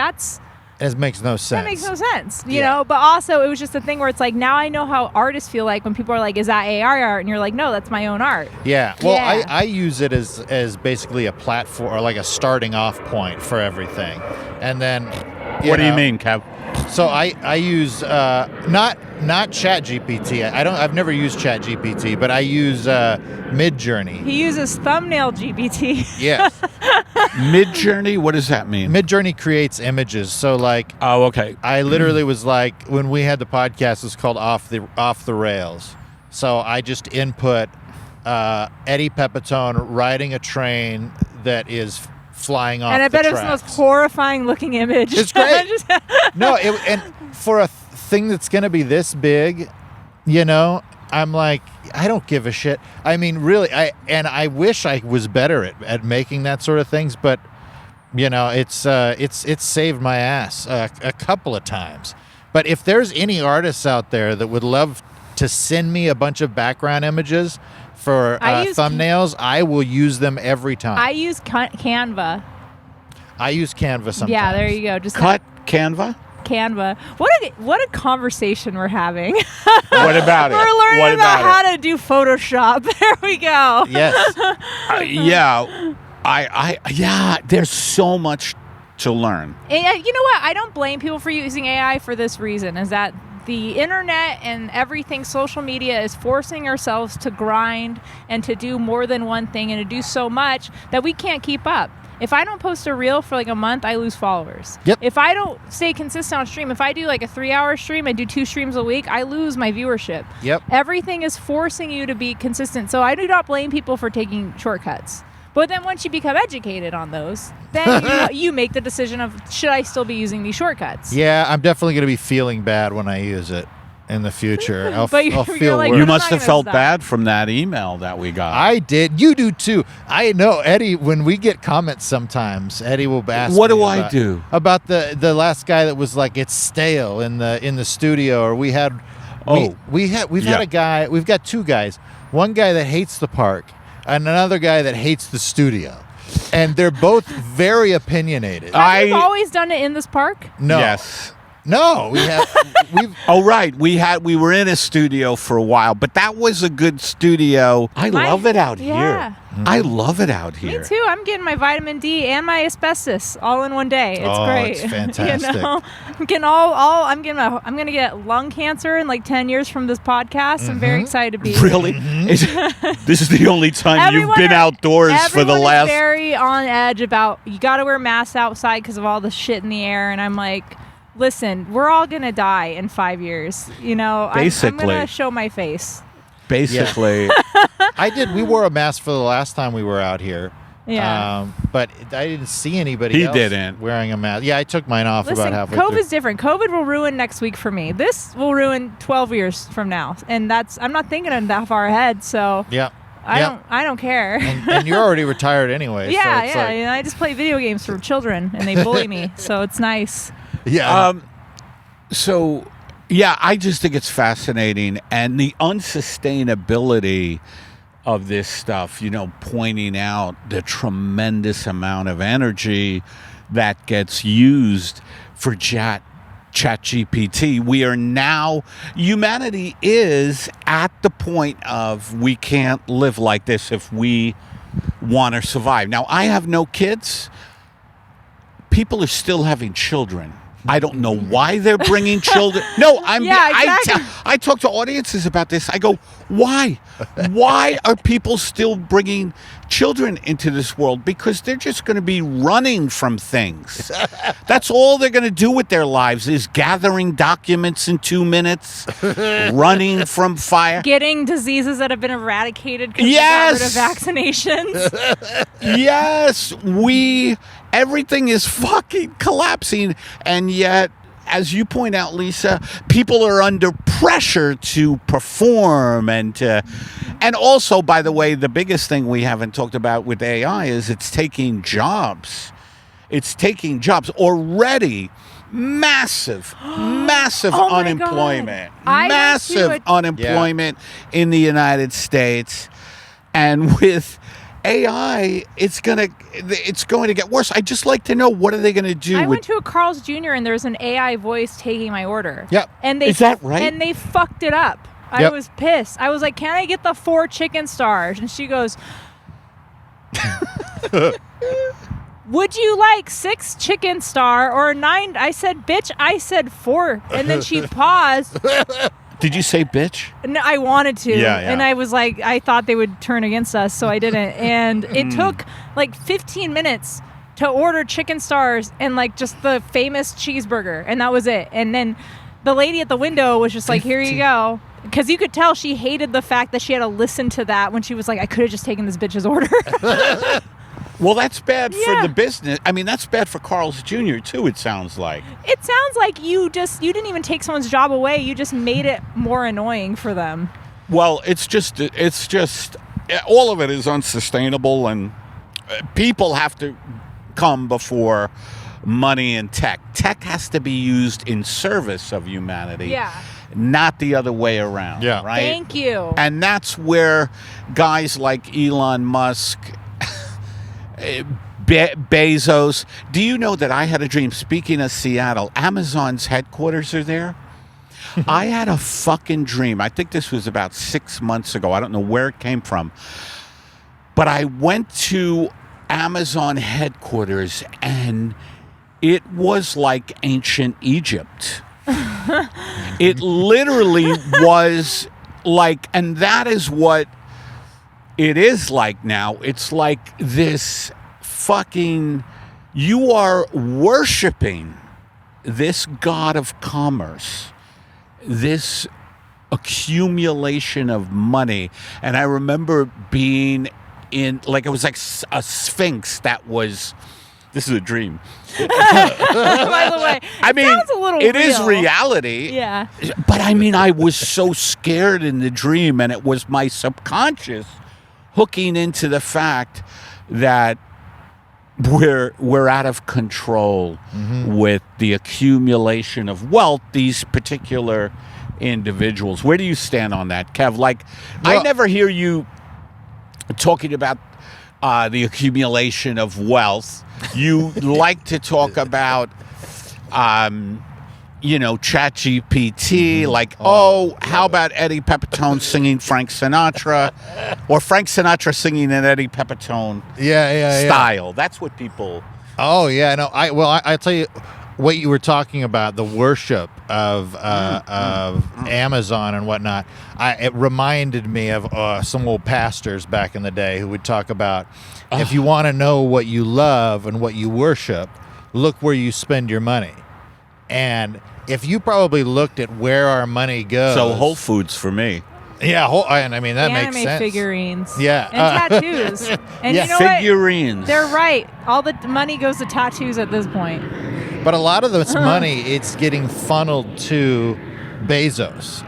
[SPEAKER 1] It makes no sense.
[SPEAKER 3] That makes no sense, you know? But also, it was just a thing where it's like, now I know how artists feel like when people are like, is that AI art? And you're like, no, that's my own art.
[SPEAKER 1] Yeah. Well,
[SPEAKER 3] Yeah.
[SPEAKER 1] I use it as basically a platform or like a starting off point for everything. And then...
[SPEAKER 2] What do you mean, Kev?
[SPEAKER 1] So I use not ChatGPT. I've never used ChatGPT, but I use Midjourney.
[SPEAKER 3] He uses thumbnail GPT.
[SPEAKER 1] Yes.
[SPEAKER 2] Midjourney? What does that mean?
[SPEAKER 1] Midjourney creates images. So like
[SPEAKER 2] Oh, okay.
[SPEAKER 1] I literally was like, when we had the podcast, it was called Off the Rails. So I just input Eddie Pepitone riding a train that is flying off the
[SPEAKER 3] And I bet
[SPEAKER 1] tracks.
[SPEAKER 3] it's the most horrifying looking image.
[SPEAKER 1] It's great. No, and for a thing that's going to be this big, you know, I'm like, I don't give a shit. I mean, really, I wish I was better at making that sort of things, but you know, it's saved my ass a couple of times. But if there's any artists out there that would love to send me a bunch of background images for thumbnails, I will use them every time.
[SPEAKER 3] I use Canva.
[SPEAKER 1] I use Canva sometimes.
[SPEAKER 3] Yeah, there you go. Just
[SPEAKER 2] Canva?
[SPEAKER 3] Canva. What a conversation we're having.
[SPEAKER 2] What about it?
[SPEAKER 3] We're learning
[SPEAKER 2] What
[SPEAKER 3] about
[SPEAKER 2] about
[SPEAKER 3] how to do Photoshop. There we go.
[SPEAKER 1] Yes.
[SPEAKER 2] Yeah, there's so much to learn.
[SPEAKER 3] And you know what? I don't blame people for using AI for this reason, is that the internet and everything, social media, is forcing ourselves to grind and to do more than one thing and to do so much that we can't keep up. If I don't post a reel for like a month, I lose followers.
[SPEAKER 1] Yep.
[SPEAKER 3] If I don't stay consistent on stream, if I do like a 3-hour stream, I do 2 streams a week, I lose my viewership.
[SPEAKER 1] Yep.
[SPEAKER 3] Everything is forcing you to be consistent. So I do not blame people for taking shortcuts. But then once you become educated on those, then you make the decision of, should I still be using these shortcuts?
[SPEAKER 1] Yeah, I'm definitely going to be feeling bad when I use it in the future. I'll
[SPEAKER 3] you're
[SPEAKER 1] feel
[SPEAKER 3] like,
[SPEAKER 1] worse.
[SPEAKER 2] You
[SPEAKER 3] I'm
[SPEAKER 2] must
[SPEAKER 3] not
[SPEAKER 2] have
[SPEAKER 3] gonna
[SPEAKER 2] felt
[SPEAKER 3] stop.
[SPEAKER 2] bad from that email that we got.
[SPEAKER 1] I did. You do too. I know, Eddie, when we get comments sometimes, Eddie will ask
[SPEAKER 2] What
[SPEAKER 1] me
[SPEAKER 2] do I do?
[SPEAKER 1] About the last guy that was like, it's stale in the studio, or we've had a guy, we've got 2 guys. One guy that hates the park and another guy that hates the studio. And they're both very opinionated.
[SPEAKER 3] Have you always done it in this park?
[SPEAKER 1] No.
[SPEAKER 2] Yes.
[SPEAKER 1] No, we've
[SPEAKER 2] Oh, right. We were in a studio for a while, but that was a good studio. I love it out here. I love it out here.
[SPEAKER 3] Me too. I'm getting my vitamin D and my asbestos all in one day. It's great.
[SPEAKER 1] It's fantastic.
[SPEAKER 3] You know? I'm getting I'm gonna get lung cancer in like 10 years from this podcast. I'm very excited to be
[SPEAKER 2] Really? This is the only time you've been outdoors for the last...
[SPEAKER 3] Everyone is very on edge about you got to wear masks outside because of all the shit in the air, and I'm like, listen, we're all gonna die in 5 years. You know,
[SPEAKER 2] Basically.
[SPEAKER 3] I'm gonna show my face.
[SPEAKER 2] Basically.
[SPEAKER 1] I did. We wore a mask for the last time we were out here.
[SPEAKER 3] Yeah.
[SPEAKER 1] But I didn't see anybody else
[SPEAKER 2] didn't.
[SPEAKER 1] wearing a mask. Yeah, I took mine off
[SPEAKER 3] Listen,
[SPEAKER 1] about halfway
[SPEAKER 3] COVID's
[SPEAKER 1] through.
[SPEAKER 3] different. COVID will ruin next week for me. This will ruin 12 years from now, and I'm not thinking that far ahead. So
[SPEAKER 1] Yeah.
[SPEAKER 3] I don't care.
[SPEAKER 1] And you're already retired anyway.
[SPEAKER 3] Yeah,
[SPEAKER 1] so it's
[SPEAKER 3] yeah.
[SPEAKER 1] like-
[SPEAKER 3] And I just play video games for children, and they bully me, so it's nice.
[SPEAKER 1] Yeah.
[SPEAKER 2] So, yeah, I just think it's fascinating. And the unsustainability of this stuff, you know, pointing out the tremendous amount of energy that gets used for ChatGPT. We are now, humanity is at the point of we can't live like this if we want to survive. Now, I have no kids. People are still having children. I don't know why they're bringing children. No, I talk to audiences about this. I go, why? Why are people still bringing children into this world? Because they're just going to be running from things. That's all they're going to do with their lives is gathering documents in 2 minutes, running from fire.
[SPEAKER 3] Getting diseases that have been eradicated because
[SPEAKER 2] Yes!
[SPEAKER 3] we got rid of vaccinations.
[SPEAKER 2] Yes, everything is fucking collapsing, and yet, as you point out, Lisa, people are under pressure to perform and also, by the way, the biggest thing we haven't talked about with AI is it's taking jobs. It's taking jobs already. Massive
[SPEAKER 3] Oh my
[SPEAKER 2] unemployment.
[SPEAKER 3] God. I went to
[SPEAKER 2] Massive unemployment in the United States, and with AI, it's going to get worse. I'd just like to know, what are they going to do?
[SPEAKER 3] I went to a Carl's Jr. and there was an AI voice taking my order.
[SPEAKER 1] Yep.
[SPEAKER 3] And
[SPEAKER 2] Is that right?
[SPEAKER 3] And they fucked it up. I
[SPEAKER 1] Yep.
[SPEAKER 3] was pissed. I was like, "Can I get the 4 chicken stars?" And she goes, "Would you like 6 chicken star or 9?" I said, "Bitch, I said 4." And then she paused.
[SPEAKER 2] Did you say bitch?
[SPEAKER 3] No, I wanted to.
[SPEAKER 2] Yeah.
[SPEAKER 3] And I was like, I thought they would turn against us, so I didn't. And it took like 15 minutes to order chicken stars and like just the famous cheeseburger. And that was it. And then the lady at the window was just like, "Here you go." Because you could tell she hated the fact that she had to listen to that when she was like, "I could have just taken this bitch's order."
[SPEAKER 2] Well, that's bad
[SPEAKER 3] Yeah.
[SPEAKER 2] for the business. I mean, that's bad for Carl's Jr. too, it sounds like.
[SPEAKER 3] It sounds like you didn't even take someone's job away. You just made it more annoying for them.
[SPEAKER 2] Well, it's just all of it is unsustainable, and people have to come before money and tech. Tech has to be used in service of humanity.
[SPEAKER 3] Yeah.
[SPEAKER 2] Not the other way around.
[SPEAKER 1] Yeah.
[SPEAKER 2] Right?
[SPEAKER 3] Thank you.
[SPEAKER 2] And that's where guys like Elon Musk, Bezos. Do you know that I had a dream? Speaking of Seattle, Amazon's headquarters are there. I had a fucking dream. I think this was about 6 months ago. I don't know where it came from. But I went to Amazon headquarters, and it was like ancient Egypt. It literally was like, and that is what it is like now. It's like this fucking, you are worshiping this god of commerce, this accumulation of money. And I remember being in, like, it was like a sphinx that was, this is a dream.
[SPEAKER 3] By the way, sounds a little
[SPEAKER 2] it is
[SPEAKER 3] real.
[SPEAKER 2] reality.
[SPEAKER 3] Yeah.
[SPEAKER 2] But I mean, I was so scared in the dream, and it was my subconscious hooking into the fact that we're out of control with the accumulation of wealth, these particular individuals. Where do you stand on that, Kev? Like, I never hear you talking about the accumulation of wealth. You like to talk about ChatGPT, like, how about Eddie Pepitone singing Frank Sinatra, or Frank Sinatra singing an Eddie Pepitone style. That's what people.
[SPEAKER 1] Oh yeah, no. I tell you what you were talking about, the worship of Amazon and whatnot. It reminded me of some old pastors back in the day who would talk about if you want to know what you love and what you worship, look where you spend your money. And if you probably looked at where our money goes,
[SPEAKER 2] So Whole Foods for me.
[SPEAKER 1] yeah, and I mean that makes
[SPEAKER 3] Anime
[SPEAKER 1] sense.
[SPEAKER 3] figurines.
[SPEAKER 1] Yeah.
[SPEAKER 3] And tattoos. And
[SPEAKER 1] Yeah,
[SPEAKER 3] you know what?
[SPEAKER 2] Figurines.
[SPEAKER 3] They're right. All the money goes to tattoos at this point.
[SPEAKER 1] But a lot of this money, it's getting funneled to Bezos,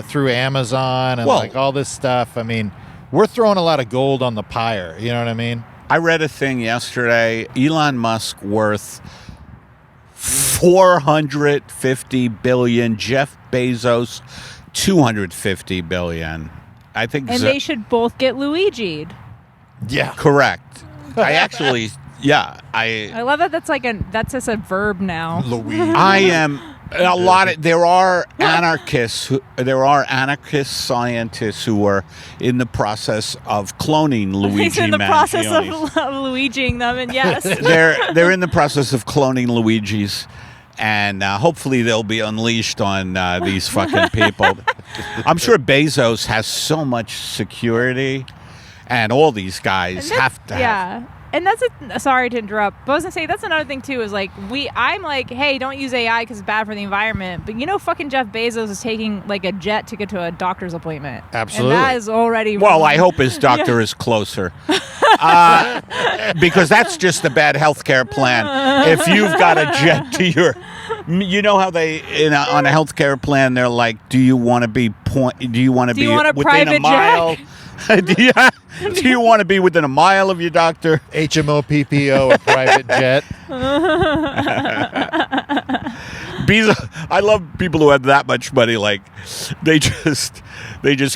[SPEAKER 1] through Amazon and like all this stuff. I mean, we're throwing a lot of gold on the pyre. You know what I mean?
[SPEAKER 2] I read a thing yesterday. Elon Musk worth $450 billion. Jeff Bezos, $250 billion. I think.
[SPEAKER 3] And they should both get Luigi'd.
[SPEAKER 1] Yeah.
[SPEAKER 2] Correct. I actually. Yeah,
[SPEAKER 3] I love that. That's just a verb now.
[SPEAKER 2] I am a lot of. There are anarchist scientists who are in the process of cloning Luigi.
[SPEAKER 3] He's in the process of
[SPEAKER 2] Mangione.
[SPEAKER 3] Luigiing them, and yes,
[SPEAKER 2] they're in the process of cloning Luigi's, and hopefully they'll be unleashed on these fucking people. I'm sure Bezos has so much security, and all these guys have to.
[SPEAKER 3] Yeah. And that's sorry to interrupt, but I was gonna say that's another thing too. Is like I'm like, hey, don't use AI because it's bad for the environment. But fucking Jeff Bezos is taking like a jet to get to a doctor's appointment.
[SPEAKER 1] Absolutely.
[SPEAKER 3] And that is already.
[SPEAKER 2] Well,
[SPEAKER 3] wrong.
[SPEAKER 2] I hope his doctor is closer, because that's just a bad healthcare plan. If you've got a jet to your, how they on a healthcare plan, they're like, do you want to be within a mile? Do you want to be within a mile of your doctor?
[SPEAKER 1] HMO, PPO, a private jet.
[SPEAKER 2] I love people who have that much money. Like, they just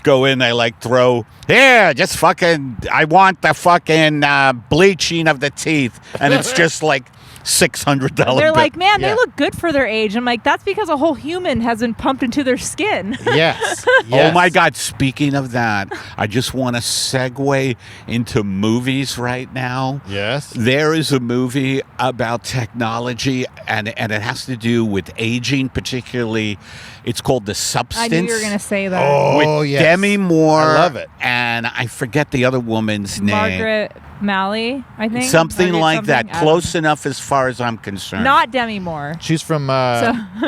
[SPEAKER 2] go in. They like throw just fucking. I want the fucking bleaching of the teeth, and it's just like $600.
[SPEAKER 3] They're like, man, they look good for their age. I'm like, that's because a whole human has been pumped into their skin.
[SPEAKER 1] Yes.
[SPEAKER 2] Oh my God! Speaking of that, I just want to segue into movies right now.
[SPEAKER 1] Yes.
[SPEAKER 2] There is a movie about technology, and it has to do with aging, particularly. It's called The Substance.
[SPEAKER 3] I knew you were going to say that.
[SPEAKER 1] Oh,
[SPEAKER 2] with
[SPEAKER 1] yes.
[SPEAKER 2] Demi Moore.
[SPEAKER 1] I love it.
[SPEAKER 2] And I forget the other woman's name.
[SPEAKER 3] Margaret Malley, I think.
[SPEAKER 2] Something like that.
[SPEAKER 3] I
[SPEAKER 2] Close enough as far as I'm concerned.
[SPEAKER 3] Not Demi Moore.
[SPEAKER 1] She's from.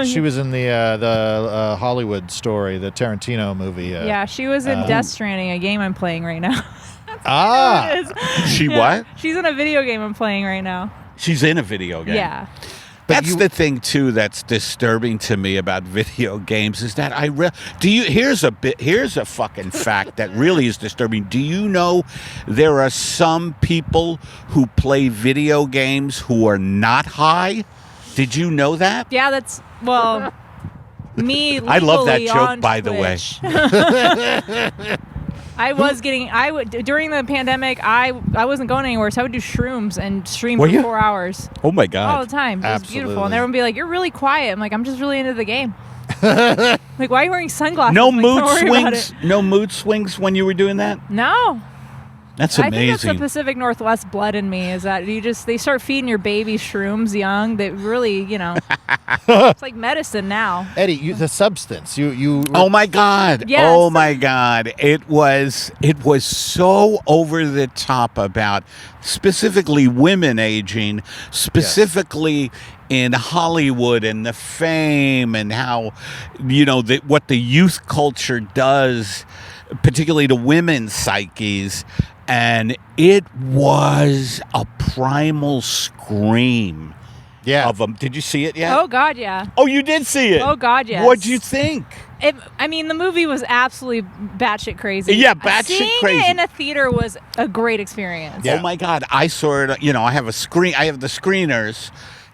[SPEAKER 1] She was in the Hollywood Story, the Tarantino movie.
[SPEAKER 3] Yeah, she was in Death Stranding, a game I'm playing right now.
[SPEAKER 1] Ah.
[SPEAKER 2] She what?
[SPEAKER 3] She's in a video game I'm playing right now.
[SPEAKER 2] She's in a video game.
[SPEAKER 3] Yeah.
[SPEAKER 2] That's the thing too that's disturbing to me about video games is that here's a fucking fact that really is disturbing. Do you know there are some people who play video games who are not high? Did you know that?
[SPEAKER 3] Yeah, that's me.
[SPEAKER 2] I love that joke,
[SPEAKER 3] on
[SPEAKER 2] by the way.
[SPEAKER 3] Twitch. During the pandemic, I wasn't going anywhere, so I would do shrooms and stream for 4 hours.
[SPEAKER 2] Oh my God.
[SPEAKER 3] All the time. It was
[SPEAKER 1] Absolutely.
[SPEAKER 3] beautiful. And everyone would be like, you're really quiet. I'm like, I'm just really into the game. Like, why are you wearing sunglasses?
[SPEAKER 2] No
[SPEAKER 3] like,
[SPEAKER 2] mood
[SPEAKER 3] don't worry about
[SPEAKER 2] swings.
[SPEAKER 3] it.
[SPEAKER 2] No mood swings when you were doing that?
[SPEAKER 3] No.
[SPEAKER 2] That's
[SPEAKER 3] I think that's the
[SPEAKER 2] amazing.
[SPEAKER 3] Pacific Northwest blood in me is that they start feeding your baby shrooms young that really, it's like medicine now.
[SPEAKER 1] Eddie, the Substance. You.
[SPEAKER 2] Oh my God.
[SPEAKER 3] Yes.
[SPEAKER 2] Oh my God. It was so over the top about specifically women aging, specifically in Hollywood and the fame and how, what the youth culture does, particularly to women's psyches. And it was a primal scream of them. Did you see it yet?
[SPEAKER 3] Oh, God, yeah.
[SPEAKER 2] Oh, you did see it?
[SPEAKER 3] Oh, God, yes.
[SPEAKER 2] What'd you think?
[SPEAKER 3] The movie was absolutely batshit crazy.
[SPEAKER 2] Yeah, batshit crazy.
[SPEAKER 3] Seeing it in a theater was a great experience.
[SPEAKER 2] Yeah. Oh, my God. I saw it. I have the screeners.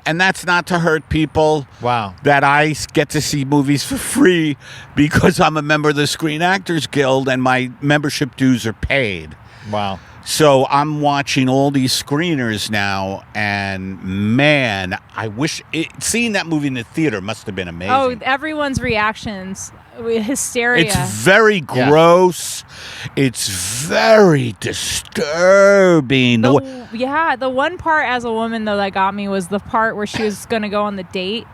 [SPEAKER 2] And that's not to hurt people.
[SPEAKER 1] Wow.
[SPEAKER 2] That I get to see movies for free because I'm a member of the Screen Actors Guild and my membership dues are paid.
[SPEAKER 1] Wow.
[SPEAKER 2] So I'm watching all these screeners now, and man, I wish seeing that movie in the theater must have been amazing.
[SPEAKER 3] Oh, everyone's reactions, hysteria.
[SPEAKER 2] It's very gross. It's very disturbing.
[SPEAKER 3] The one part as a woman though that got me was the part where she was going to go on the date.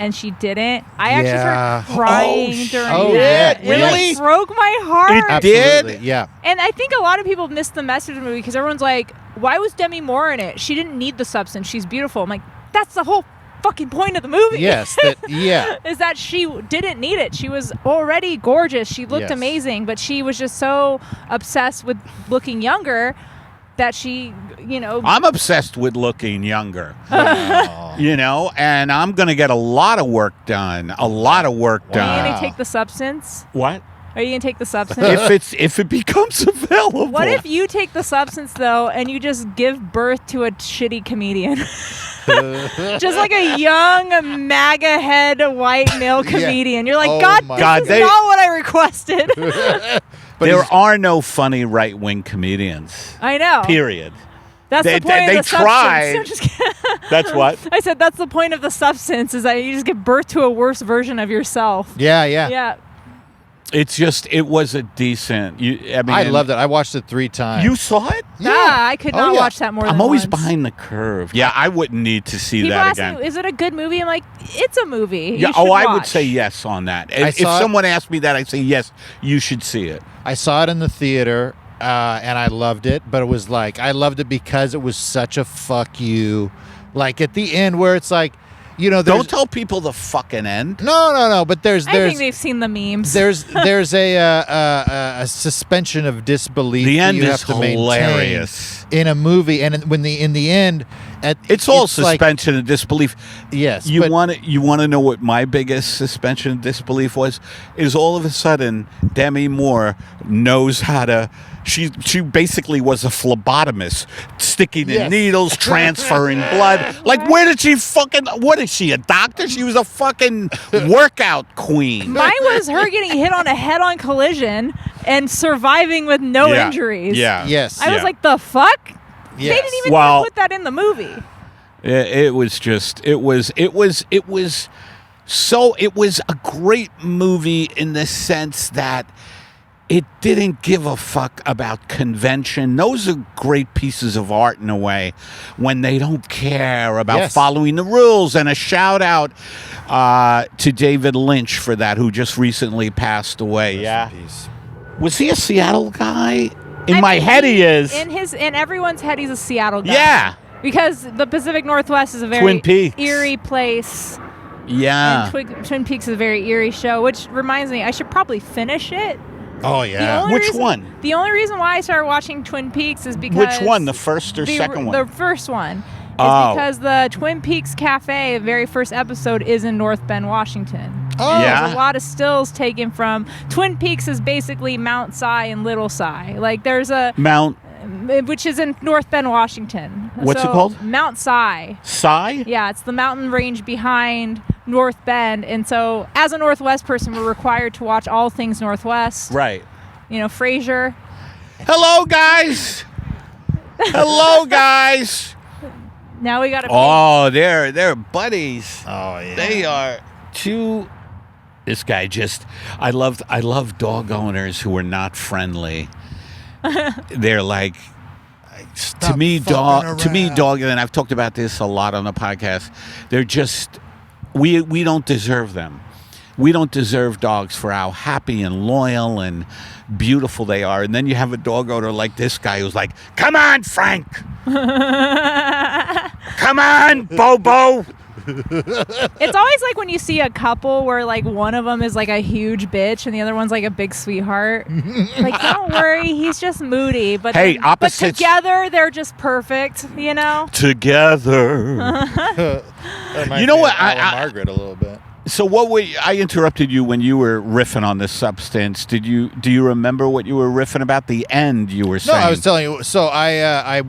[SPEAKER 3] And she didn't. I actually started crying during that.
[SPEAKER 2] Really?
[SPEAKER 3] It broke my heart.
[SPEAKER 2] It did?
[SPEAKER 1] Absolutely, yeah.
[SPEAKER 3] And I think a lot of people missed the message of the movie because everyone's like, why was Demi Moore in it? She didn't need the substance. She's beautiful. I'm like, that's the whole fucking point of the movie.
[SPEAKER 1] Yes.
[SPEAKER 3] Is that she didn't need it. She was already gorgeous. She looked amazing, but she was just so obsessed with looking younger that she,
[SPEAKER 2] I'm obsessed with looking younger. And I'm going to get a lot of work done. A lot of work done.
[SPEAKER 3] Are you going to take the substance?
[SPEAKER 2] What?
[SPEAKER 3] Are you going to take the substance?
[SPEAKER 2] if it becomes available.
[SPEAKER 3] What if you take the substance, though, and you just give birth to a shitty comedian? Just like a young MAGA head white male comedian. You're like, this is not what I requested.
[SPEAKER 2] But there are no funny right-wing comedians.
[SPEAKER 3] I know.
[SPEAKER 2] Period.
[SPEAKER 3] That's the point of the
[SPEAKER 2] tried.
[SPEAKER 3] substance.
[SPEAKER 2] That's what?
[SPEAKER 3] I said that's the point of the substance is that you just give birth to a worse version of yourself.
[SPEAKER 1] Yeah.
[SPEAKER 2] It was a decent.
[SPEAKER 1] I loved it. I watched it 3 times.
[SPEAKER 2] You saw it?
[SPEAKER 3] Yeah. I could not watch that more than
[SPEAKER 2] I'm always
[SPEAKER 3] once.
[SPEAKER 2] behind the curve. Yeah, I wouldn't need to see
[SPEAKER 3] People
[SPEAKER 2] that
[SPEAKER 3] ask
[SPEAKER 2] again.
[SPEAKER 3] me, is it a good movie? I'm like, it's a movie.
[SPEAKER 2] Yeah.
[SPEAKER 3] You should
[SPEAKER 2] I would
[SPEAKER 3] watch.
[SPEAKER 2] say yes on that. If someone asked me that, I'd say yes. You should see it.
[SPEAKER 1] I saw it in the theater, and I loved it. But it was like I loved it because it was such a fuck you. Like at the end, where it's like,
[SPEAKER 2] don't tell people the fucking end.
[SPEAKER 1] No. But I
[SPEAKER 3] think they've seen the memes.
[SPEAKER 1] There's a suspension of disbelief.
[SPEAKER 2] The end
[SPEAKER 1] that you
[SPEAKER 2] is
[SPEAKER 1] have to
[SPEAKER 2] hilarious
[SPEAKER 1] in a movie, and when in the end,
[SPEAKER 2] it's all suspension of disbelief.
[SPEAKER 1] Yes,
[SPEAKER 2] you want to know what my biggest suspension of disbelief was? Is all of a sudden Demi Moore knows how to. She basically was a phlebotomist, sticking in needles, transferring blood. Like, where did she what is she, a doctor? She was a fucking workout queen.
[SPEAKER 3] Mine was her getting hit on a head-on collision and surviving with no injuries.
[SPEAKER 2] Yeah.
[SPEAKER 1] Yes.
[SPEAKER 3] I was like, the fuck?
[SPEAKER 1] Yes.
[SPEAKER 3] They didn't even put that in the movie.
[SPEAKER 2] It was a great movie in the sense that it didn't give a fuck about convention. Those are great pieces of art in a way when they don't care about following the rules. And a shout out to David Lynch for that, who just recently passed away. Was he a Seattle guy? In my head, he is.
[SPEAKER 3] In everyone's head, he's a Seattle guy.
[SPEAKER 2] Yeah.
[SPEAKER 3] Because the Pacific Northwest is a very
[SPEAKER 2] Twin Peaks.
[SPEAKER 3] eerie place.
[SPEAKER 2] Yeah.
[SPEAKER 3] And Twin Peaks is a very eerie show, which reminds me, I should probably finish it.
[SPEAKER 1] Oh, yeah.
[SPEAKER 2] Which one?
[SPEAKER 3] The only reason why I started watching Twin Peaks is because...
[SPEAKER 2] Which one? The first or second one?
[SPEAKER 3] The first one. Because the Twin Peaks Cafe, the very first episode, is in North Bend, Washington.
[SPEAKER 1] Oh.
[SPEAKER 2] Yeah.
[SPEAKER 3] There's a lot of stills taken from... Twin Peaks is basically Mount Si and Little Si. Like, there's a...
[SPEAKER 2] Mount...
[SPEAKER 3] Which is in North Bend, Washington.
[SPEAKER 2] What's it called?
[SPEAKER 3] Mount Si.
[SPEAKER 2] Si?
[SPEAKER 3] Yeah, it's the mountain range behind North Bend. And so, as a Northwest person, we're required to watch all things Northwest.
[SPEAKER 2] Right.
[SPEAKER 3] Frasier.
[SPEAKER 2] Hello, guys. Hello, guys.
[SPEAKER 3] Now we got to...
[SPEAKER 2] Oh, they're buddies.
[SPEAKER 1] Oh, yeah.
[SPEAKER 2] They are two... This guy just... I love dog owners who are not friendly. They're like... To me, dog, and I've talked about this a lot on the podcast, they're just... We don't deserve them. We don't deserve dogs for how happy and loyal and beautiful they are. And then you have a dog owner like this guy who's like, come on, Frank. Come on, Bobo.
[SPEAKER 3] It's always like when you see a couple where like one of them is like a huge bitch and the other one's like a big sweetheart. Like, don't worry, he's just moody. But
[SPEAKER 2] hey,
[SPEAKER 3] but
[SPEAKER 2] opposites.
[SPEAKER 3] Together, they're just perfect,
[SPEAKER 2] Together.
[SPEAKER 1] You know what? Margaret a little bit.
[SPEAKER 2] So I interrupted you when you were riffing on this substance. Do you remember what you were riffing about? The end you were saying.
[SPEAKER 1] No, I was telling you. So I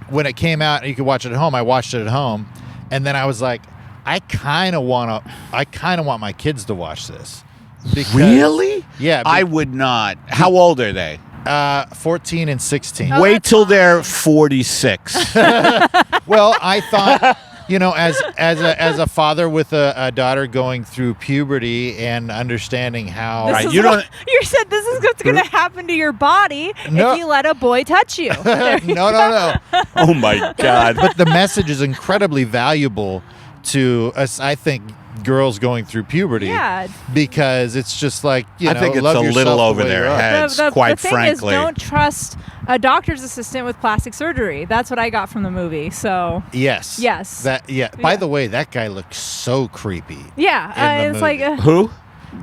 [SPEAKER 1] when it came out, and you could watch it at home. I watched it at home, and then I was like, I kind of want my kids to watch this.
[SPEAKER 2] Really?
[SPEAKER 1] Yeah.
[SPEAKER 2] I would not. How old are they?
[SPEAKER 1] 14 and 16.
[SPEAKER 3] Oh,
[SPEAKER 2] Wait
[SPEAKER 3] that's
[SPEAKER 2] till
[SPEAKER 3] fine.
[SPEAKER 2] they're 46.
[SPEAKER 1] Well, I thought, as a father with a daughter going through puberty and understanding how
[SPEAKER 3] This
[SPEAKER 2] Right,
[SPEAKER 3] is
[SPEAKER 2] you
[SPEAKER 3] what-
[SPEAKER 2] don't-
[SPEAKER 3] You said this is what's going to happen to your body
[SPEAKER 1] No.
[SPEAKER 3] if you let a boy touch you.
[SPEAKER 1] no.
[SPEAKER 2] Oh my God.
[SPEAKER 1] But the message is incredibly valuable to us, I think, girls going through puberty.
[SPEAKER 3] Yeah.
[SPEAKER 1] Because it's just like,
[SPEAKER 2] I think it's
[SPEAKER 1] love
[SPEAKER 2] a
[SPEAKER 1] yourself
[SPEAKER 2] little
[SPEAKER 1] the
[SPEAKER 2] over
[SPEAKER 1] way
[SPEAKER 2] their
[SPEAKER 1] you are.
[SPEAKER 2] head.
[SPEAKER 3] The
[SPEAKER 2] quite
[SPEAKER 3] thing
[SPEAKER 2] frankly.
[SPEAKER 3] is, don't trust a doctor's assistant with plastic surgery. That's what I got from the movie. So,
[SPEAKER 1] Yes.
[SPEAKER 3] Yes.
[SPEAKER 1] By
[SPEAKER 3] Yeah.
[SPEAKER 1] the way, that guy looks so creepy.
[SPEAKER 3] yeah,
[SPEAKER 1] In the
[SPEAKER 3] it's like
[SPEAKER 1] movie.
[SPEAKER 2] Who?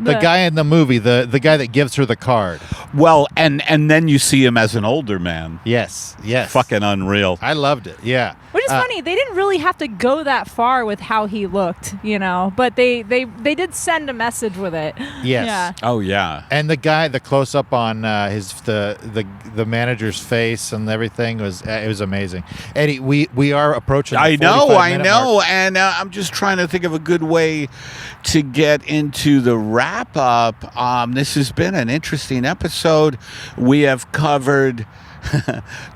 [SPEAKER 1] The guy in the movie, the guy that gives her the card.
[SPEAKER 2] Well, and then you see him as an older man.
[SPEAKER 1] Yes.
[SPEAKER 2] Fucking unreal.
[SPEAKER 1] I loved it. Yeah.
[SPEAKER 3] which is funny. They didn't really have to go that far with how he looked, but they did send a message with it.
[SPEAKER 1] Yes.
[SPEAKER 3] Yeah.
[SPEAKER 2] Oh yeah.
[SPEAKER 1] And the close up on the manager's face and everything was amazing. Eddie, we are approaching. The
[SPEAKER 2] I know,
[SPEAKER 1] 45-minute mark.
[SPEAKER 2] and I'm just trying to think of a good way to get into the wrap up. This has been an interesting episode. We have covered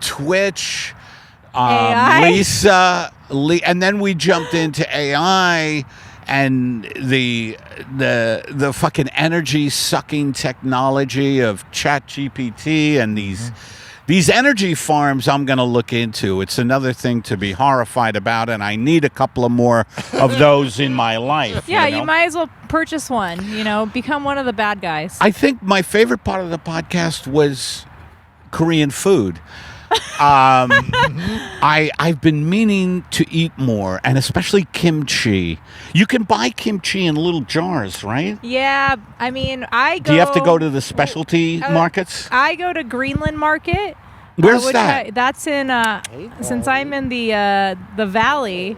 [SPEAKER 2] Twitch,
[SPEAKER 3] AI?
[SPEAKER 2] Lisa, and then we jumped into AI and the fucking energy sucking technology of ChatGPT and these energy farms I'm going to look into. It's another thing to be horrified about, and I need a couple of more of those in my life.
[SPEAKER 3] Yeah,
[SPEAKER 2] you know?
[SPEAKER 3] you might as well purchase one. Become one of the bad guys.
[SPEAKER 2] I think my favorite part of the podcast was Korean food. I've been meaning to eat more, and especially kimchi. You can buy kimchi in little jars, right?
[SPEAKER 3] Yeah, I mean,
[SPEAKER 2] Do you have to go to the specialty markets?
[SPEAKER 3] I go to Greenland Market.
[SPEAKER 2] Where's
[SPEAKER 3] which
[SPEAKER 2] that?
[SPEAKER 3] That's in. Since I'm in the valley,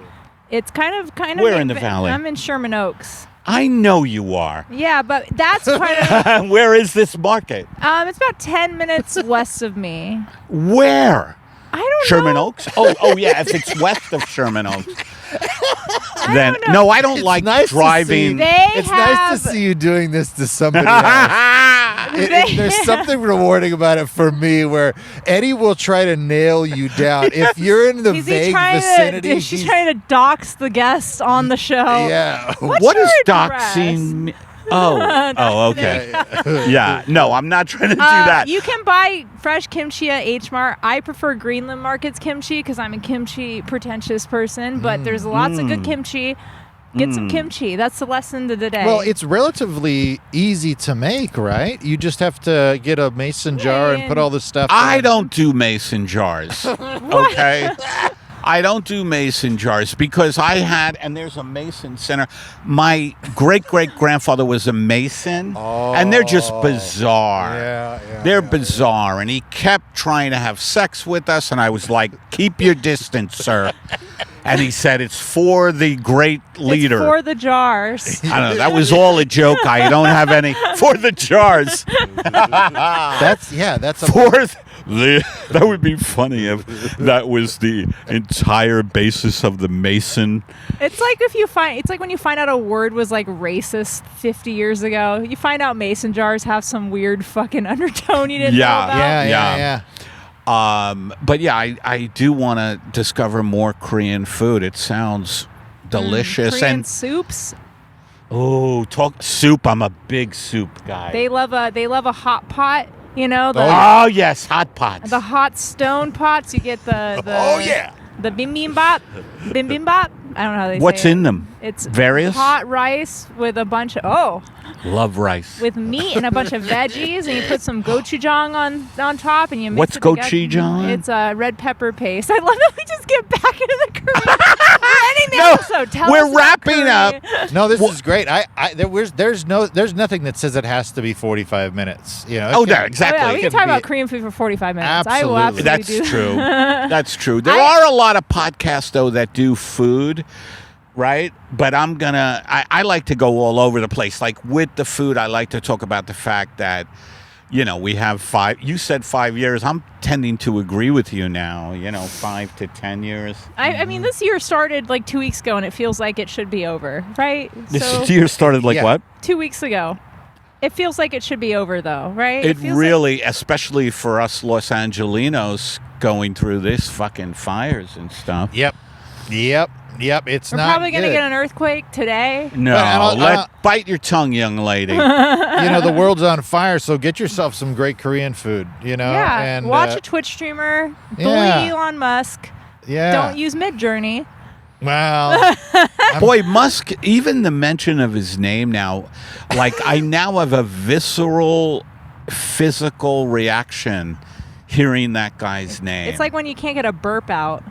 [SPEAKER 3] it's kind of.
[SPEAKER 2] Where in the valley?
[SPEAKER 3] I'm in Sherman Oaks.
[SPEAKER 2] I know you are.
[SPEAKER 3] Yeah, but that's kind of.
[SPEAKER 2] Where is this market?
[SPEAKER 3] It's about 10 minutes west of me.
[SPEAKER 2] Where?
[SPEAKER 3] I don't
[SPEAKER 2] Sherman
[SPEAKER 3] know.
[SPEAKER 2] Oaks? Oh yeah, if it's west of Sherman Oaks. Then
[SPEAKER 3] don't know.
[SPEAKER 2] no, I don't like
[SPEAKER 1] nice to
[SPEAKER 2] driving.
[SPEAKER 3] They
[SPEAKER 1] It's
[SPEAKER 3] have.
[SPEAKER 1] nice to see you doing this to somebody else. There's something rewarding about it for me where Eddie will try to nail you down. If you're in the
[SPEAKER 3] Is he
[SPEAKER 1] vague
[SPEAKER 3] trying
[SPEAKER 1] vicinity,
[SPEAKER 3] to? Is she trying to dox the guest on the show?
[SPEAKER 1] yeah.
[SPEAKER 3] What's
[SPEAKER 2] What
[SPEAKER 3] your
[SPEAKER 2] is
[SPEAKER 3] address?
[SPEAKER 2] doxing me? Oh, okay. Yeah, no, I'm not trying to do that.
[SPEAKER 3] You can buy fresh kimchi at H Mart. I prefer Greenland Market's kimchi because I'm a kimchi pretentious person. But there's lots of good kimchi. Get some kimchi. That's the lesson of the day.
[SPEAKER 1] Well, it's relatively easy to make, right? You just have to get a mason jar and put all the stuff
[SPEAKER 2] I
[SPEAKER 1] in.
[SPEAKER 2] don't do mason jars. Okay? I don't do mason jars because I had, and there's a mason center. My great-great-grandfather was a mason, and they're just bizarre. They're bizarre, and he kept trying to have sex with us, and I was like, keep your distance, sir. And he said, it's for the great leader.
[SPEAKER 3] It's for the jars.
[SPEAKER 2] I don't know. That was all a joke. I don't have any for the jars.
[SPEAKER 1] That's a
[SPEAKER 2] That would be funny if that was the entire basis of the Mason.
[SPEAKER 3] It's like it's like when you find out a word was like racist 50 years ago. You find out mason jars have some weird fucking undertone you didn't know about.
[SPEAKER 1] yeah.
[SPEAKER 2] But yeah, I do want to discover more Korean food. It sounds delicious.
[SPEAKER 3] Korean
[SPEAKER 2] And
[SPEAKER 3] soups.
[SPEAKER 2] talk soup. I'm a big soup guy.
[SPEAKER 3] They love a hot pot.
[SPEAKER 2] Oh yes, hot pots.
[SPEAKER 3] The hot stone pots. You get the the bibimbap. Bibimbap. I don't know how they
[SPEAKER 2] What's
[SPEAKER 3] say
[SPEAKER 2] in
[SPEAKER 3] it.
[SPEAKER 2] them?
[SPEAKER 3] It's
[SPEAKER 2] Various?
[SPEAKER 3] hot rice with a bunch of
[SPEAKER 2] Love rice.
[SPEAKER 3] with meat and a bunch of veggies, and you put some gochujang on top, and you mix
[SPEAKER 2] What's
[SPEAKER 3] it together.
[SPEAKER 2] gochujang?
[SPEAKER 3] It's a red pepper paste. I love that we just get back into the Korean. We're ending the episode. Tell
[SPEAKER 2] we're
[SPEAKER 3] us about
[SPEAKER 2] wrapping up.
[SPEAKER 3] Korea.
[SPEAKER 1] No, this is great. There's nothing that says it has to be 45 minutes.
[SPEAKER 2] Oh,
[SPEAKER 1] it
[SPEAKER 2] no,
[SPEAKER 1] can-
[SPEAKER 2] exactly.
[SPEAKER 3] Oh, yeah, we
[SPEAKER 1] It
[SPEAKER 3] can
[SPEAKER 1] can
[SPEAKER 3] talk
[SPEAKER 1] be-
[SPEAKER 3] about Korean food for 45 minutes. I will
[SPEAKER 1] Absolutely.
[SPEAKER 3] absolutely
[SPEAKER 2] That's
[SPEAKER 3] do
[SPEAKER 2] true. That's true. There are a lot of podcasts though that do food, right? But I like to go all over the place. Like with the food, I like to talk about the fact that, we have you said 5 years. I'm tending to agree with you now, 5 to 10 years.
[SPEAKER 3] I mean, this year started like 2 weeks ago, and it feels like it should be over, right?
[SPEAKER 2] This year started like
[SPEAKER 1] Yeah.
[SPEAKER 2] what?
[SPEAKER 3] 2 weeks ago. It feels like it should be over, though, right?
[SPEAKER 2] It
[SPEAKER 3] feels
[SPEAKER 2] really, especially for us Los Angelinos going through this fucking fires and stuff.
[SPEAKER 1] Yep. It's
[SPEAKER 3] we're
[SPEAKER 1] not
[SPEAKER 3] probably going to
[SPEAKER 1] good.
[SPEAKER 3] get an earthquake today.
[SPEAKER 2] No, bite your tongue, young lady.
[SPEAKER 1] The world's on fire, so get yourself some great Korean food,
[SPEAKER 3] Yeah,
[SPEAKER 1] and
[SPEAKER 3] watch a Twitch streamer, bully
[SPEAKER 1] yeah.
[SPEAKER 3] Elon Musk.
[SPEAKER 1] Yeah.
[SPEAKER 3] Don't use Midjourney.
[SPEAKER 1] Well,
[SPEAKER 2] Boy, Musk, even the mention of his name now, like I now have a visceral, physical reaction hearing that guy's name.
[SPEAKER 3] It's like when you can't get a burp out.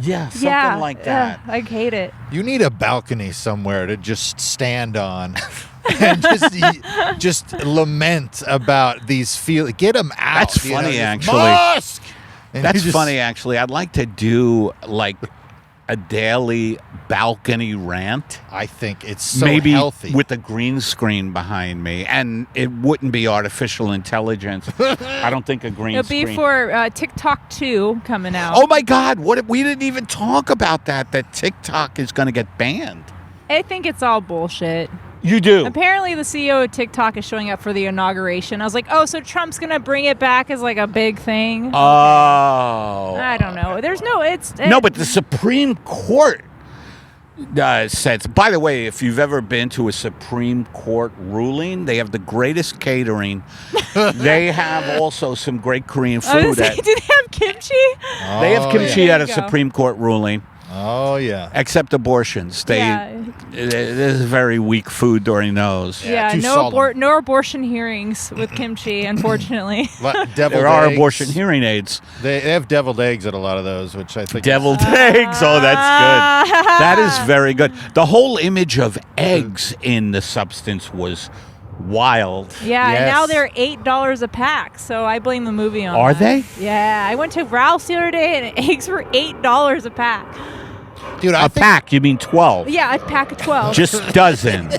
[SPEAKER 2] yeah, something like that.
[SPEAKER 3] I hate it.
[SPEAKER 1] you need a balcony somewhere to just stand on and just lament about these feelings. Get them out.
[SPEAKER 2] That's funny, actually.
[SPEAKER 1] Musk! And
[SPEAKER 2] That's
[SPEAKER 1] you just-
[SPEAKER 2] funny, actually. I'd like to do like a daily balcony rant.
[SPEAKER 1] I think it's so
[SPEAKER 2] Maybe
[SPEAKER 1] healthy.
[SPEAKER 2] with a green screen behind me, and it wouldn't be artificial intelligence. I don't think a green
[SPEAKER 3] It'll
[SPEAKER 2] screen.
[SPEAKER 3] be for TikTok 2 coming out.
[SPEAKER 2] Oh my God! What we didn't even talk about that TikTok is going to get banned.
[SPEAKER 3] I think it's all bullshit.
[SPEAKER 2] You do.
[SPEAKER 3] Apparently, the CEO of TikTok is showing up for the inauguration. I was like, oh, so Trump's going to bring it back as like a big thing?
[SPEAKER 2] Oh.
[SPEAKER 3] I don't know. There's no,
[SPEAKER 2] No, but the Supreme Court says, by the way, if you've ever been to a Supreme Court ruling, they have the greatest catering. They have also some great Korean
[SPEAKER 3] I was
[SPEAKER 2] food.
[SPEAKER 3] saying, do they have kimchi?
[SPEAKER 2] They have
[SPEAKER 1] Oh,
[SPEAKER 2] kimchi
[SPEAKER 3] yeah.
[SPEAKER 2] at a
[SPEAKER 3] There you go.
[SPEAKER 2] Supreme Court ruling,
[SPEAKER 1] Oh, yeah.
[SPEAKER 2] except abortions. There's very weak food during those.
[SPEAKER 3] Yeah,
[SPEAKER 1] too
[SPEAKER 3] no,
[SPEAKER 1] solemn.
[SPEAKER 3] no abortion hearings with kimchi, unfortunately.
[SPEAKER 1] Deviled
[SPEAKER 2] There are
[SPEAKER 1] eggs.
[SPEAKER 2] abortion hearing aids.
[SPEAKER 1] They have deviled eggs at a lot of those, which I think
[SPEAKER 2] Deviled eggs. Oh, that's good. That is very good. The whole image of eggs in the substance was wild.
[SPEAKER 3] Yeah, and
[SPEAKER 1] Yes.
[SPEAKER 3] now they're $8 a pack, so I blame the movie on
[SPEAKER 2] Are
[SPEAKER 3] that.
[SPEAKER 2] they?
[SPEAKER 3] Yeah, I went to Ralph's the other day, and eggs were $8 a pack.
[SPEAKER 1] dude, I
[SPEAKER 2] A
[SPEAKER 1] think
[SPEAKER 2] pack, you mean 12?
[SPEAKER 3] Yeah, a pack of 12.
[SPEAKER 2] Just dozen.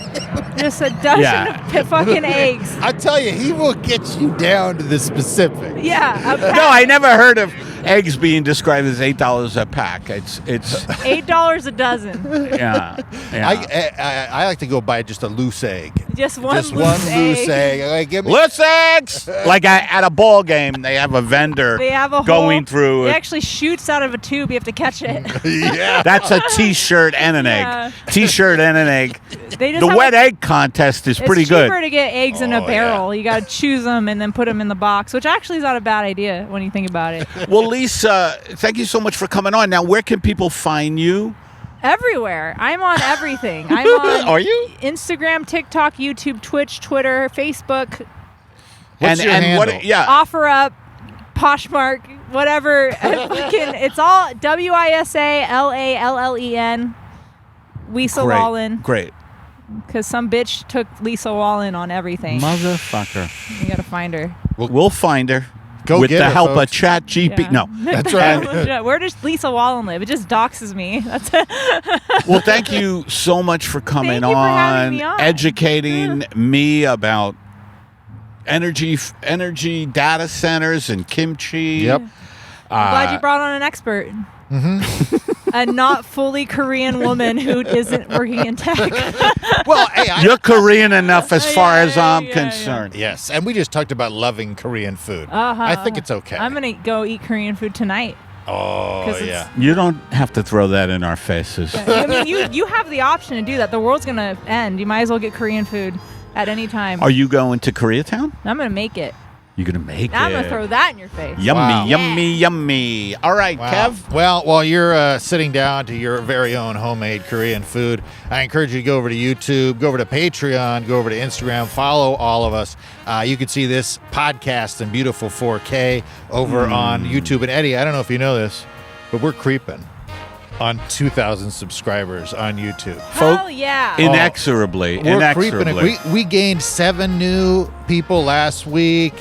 [SPEAKER 3] Just a dozen
[SPEAKER 2] Yeah.
[SPEAKER 3] of fucking eggs.
[SPEAKER 1] I tell you, he will get you down to the specifics.
[SPEAKER 3] Yeah, a pack.
[SPEAKER 2] No, I never heard of eggs being described as $8 a pack. It's
[SPEAKER 3] $8 a dozen.
[SPEAKER 2] yeah.
[SPEAKER 1] I like to go buy just a loose egg.
[SPEAKER 3] Just one
[SPEAKER 1] Just
[SPEAKER 3] loose
[SPEAKER 1] one
[SPEAKER 3] egg.
[SPEAKER 1] loose egg. Like, give me
[SPEAKER 2] Loose eggs. Like at a ball game, they have a vendor
[SPEAKER 3] They have a
[SPEAKER 2] going
[SPEAKER 3] hole.
[SPEAKER 2] through
[SPEAKER 3] It
[SPEAKER 2] it.
[SPEAKER 3] actually shoots out of a tube. You have to catch it.
[SPEAKER 1] yeah.
[SPEAKER 2] That's a T-shirt and an
[SPEAKER 3] Yeah.
[SPEAKER 2] egg. T-shirt and an egg.
[SPEAKER 3] They just
[SPEAKER 2] The
[SPEAKER 3] have
[SPEAKER 2] wet egg contest is pretty
[SPEAKER 3] It's cheaper
[SPEAKER 2] good.
[SPEAKER 3] to get eggs in a
[SPEAKER 1] Oh,
[SPEAKER 3] barrel. You got to choose them and then put them in the box, which actually is not a bad idea when you think about it.
[SPEAKER 2] Well, Lisa, thank you so much for coming on. Now, where can people find you?
[SPEAKER 3] Everywhere. I'm on everything. I'm on
[SPEAKER 2] Are you?
[SPEAKER 3] Instagram, TikTok, YouTube, Twitch, Twitter, Facebook,
[SPEAKER 1] What's your handle?
[SPEAKER 2] what? Yeah.
[SPEAKER 3] OfferUp, Poshmark, whatever. It's all WISALALLEN. Lisa
[SPEAKER 2] Great.
[SPEAKER 3] Wallen.
[SPEAKER 2] Great.
[SPEAKER 3] Because some bitch took Lisa Wallen on everything.
[SPEAKER 2] Motherfucker.
[SPEAKER 3] You got to find her.
[SPEAKER 2] We'll find her.
[SPEAKER 1] Go
[SPEAKER 2] with
[SPEAKER 1] get
[SPEAKER 2] the
[SPEAKER 1] her,
[SPEAKER 2] help
[SPEAKER 1] folks.
[SPEAKER 2] of Chat GP.
[SPEAKER 3] Yeah.
[SPEAKER 2] No.
[SPEAKER 1] That's right.
[SPEAKER 3] Where does Lisa Wallen live? It just doxes me. That's
[SPEAKER 2] Well, thank you so much for coming
[SPEAKER 3] Thank you for having me on.
[SPEAKER 2] educating me about energy data centers and kimchi.
[SPEAKER 1] Yep.
[SPEAKER 3] Glad you brought on an expert. A not fully Korean woman who isn't working in tech.
[SPEAKER 1] Well, hey,
[SPEAKER 2] You're Korean enough as far as I'm
[SPEAKER 3] yeah.
[SPEAKER 2] concerned.
[SPEAKER 1] yes, and we just talked about loving Korean food.
[SPEAKER 3] Uh-huh.
[SPEAKER 1] I think it's okay.
[SPEAKER 3] I'm gonna go eat Korean food tonight.
[SPEAKER 1] oh
[SPEAKER 3] 'Cause it's-
[SPEAKER 1] yeah.
[SPEAKER 2] You don't have to throw that in our faces.
[SPEAKER 3] I mean, you have the option to do that. The world's gonna end. You might as well get Korean food at any time.
[SPEAKER 2] Are you going to Koreatown?
[SPEAKER 3] I'm gonna make it.
[SPEAKER 2] You're going to make
[SPEAKER 3] I'm
[SPEAKER 2] it.
[SPEAKER 3] gonna throw that in your face.
[SPEAKER 2] Yummy,
[SPEAKER 1] Wow.
[SPEAKER 2] yummy, yummy. All right,
[SPEAKER 1] Wow.
[SPEAKER 2] Kev.
[SPEAKER 1] Well, while you're sitting down to your very own homemade Korean food, I encourage you to go over to YouTube, go over to Patreon, go over to Instagram, follow all of us. You can see this podcast in beautiful 4K over on YouTube. And Eddie, I don't know if you know this, but we're creeping on 2,000 subscribers on YouTube.
[SPEAKER 3] Hell yeah.
[SPEAKER 2] Inexorably.
[SPEAKER 1] We're creeping
[SPEAKER 2] Inexorably.
[SPEAKER 1] it. We gained 7 new people last week.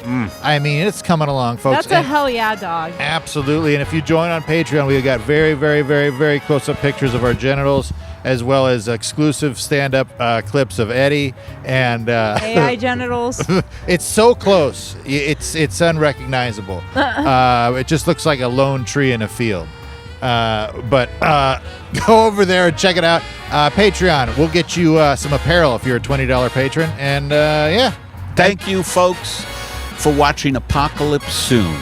[SPEAKER 1] I mean, it's coming along, folks.
[SPEAKER 3] That's a
[SPEAKER 1] And-
[SPEAKER 3] hell yeah, dog.
[SPEAKER 1] Absolutely. And if you join on Patreon, we've got very, very, very, very close-up pictures of our genitals, as well as exclusive stand-up clips of Eddie. And
[SPEAKER 3] AI genitals.
[SPEAKER 1] it's so close. It's unrecognizable. It just looks like a lone tree in a field. But go over there and check it out. Patreon. We'll get you some apparel if you're a $20 patron. And yeah.
[SPEAKER 2] Thank you, folks, for watching Apocalypse Soon,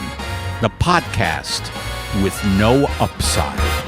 [SPEAKER 2] the podcast with no upside.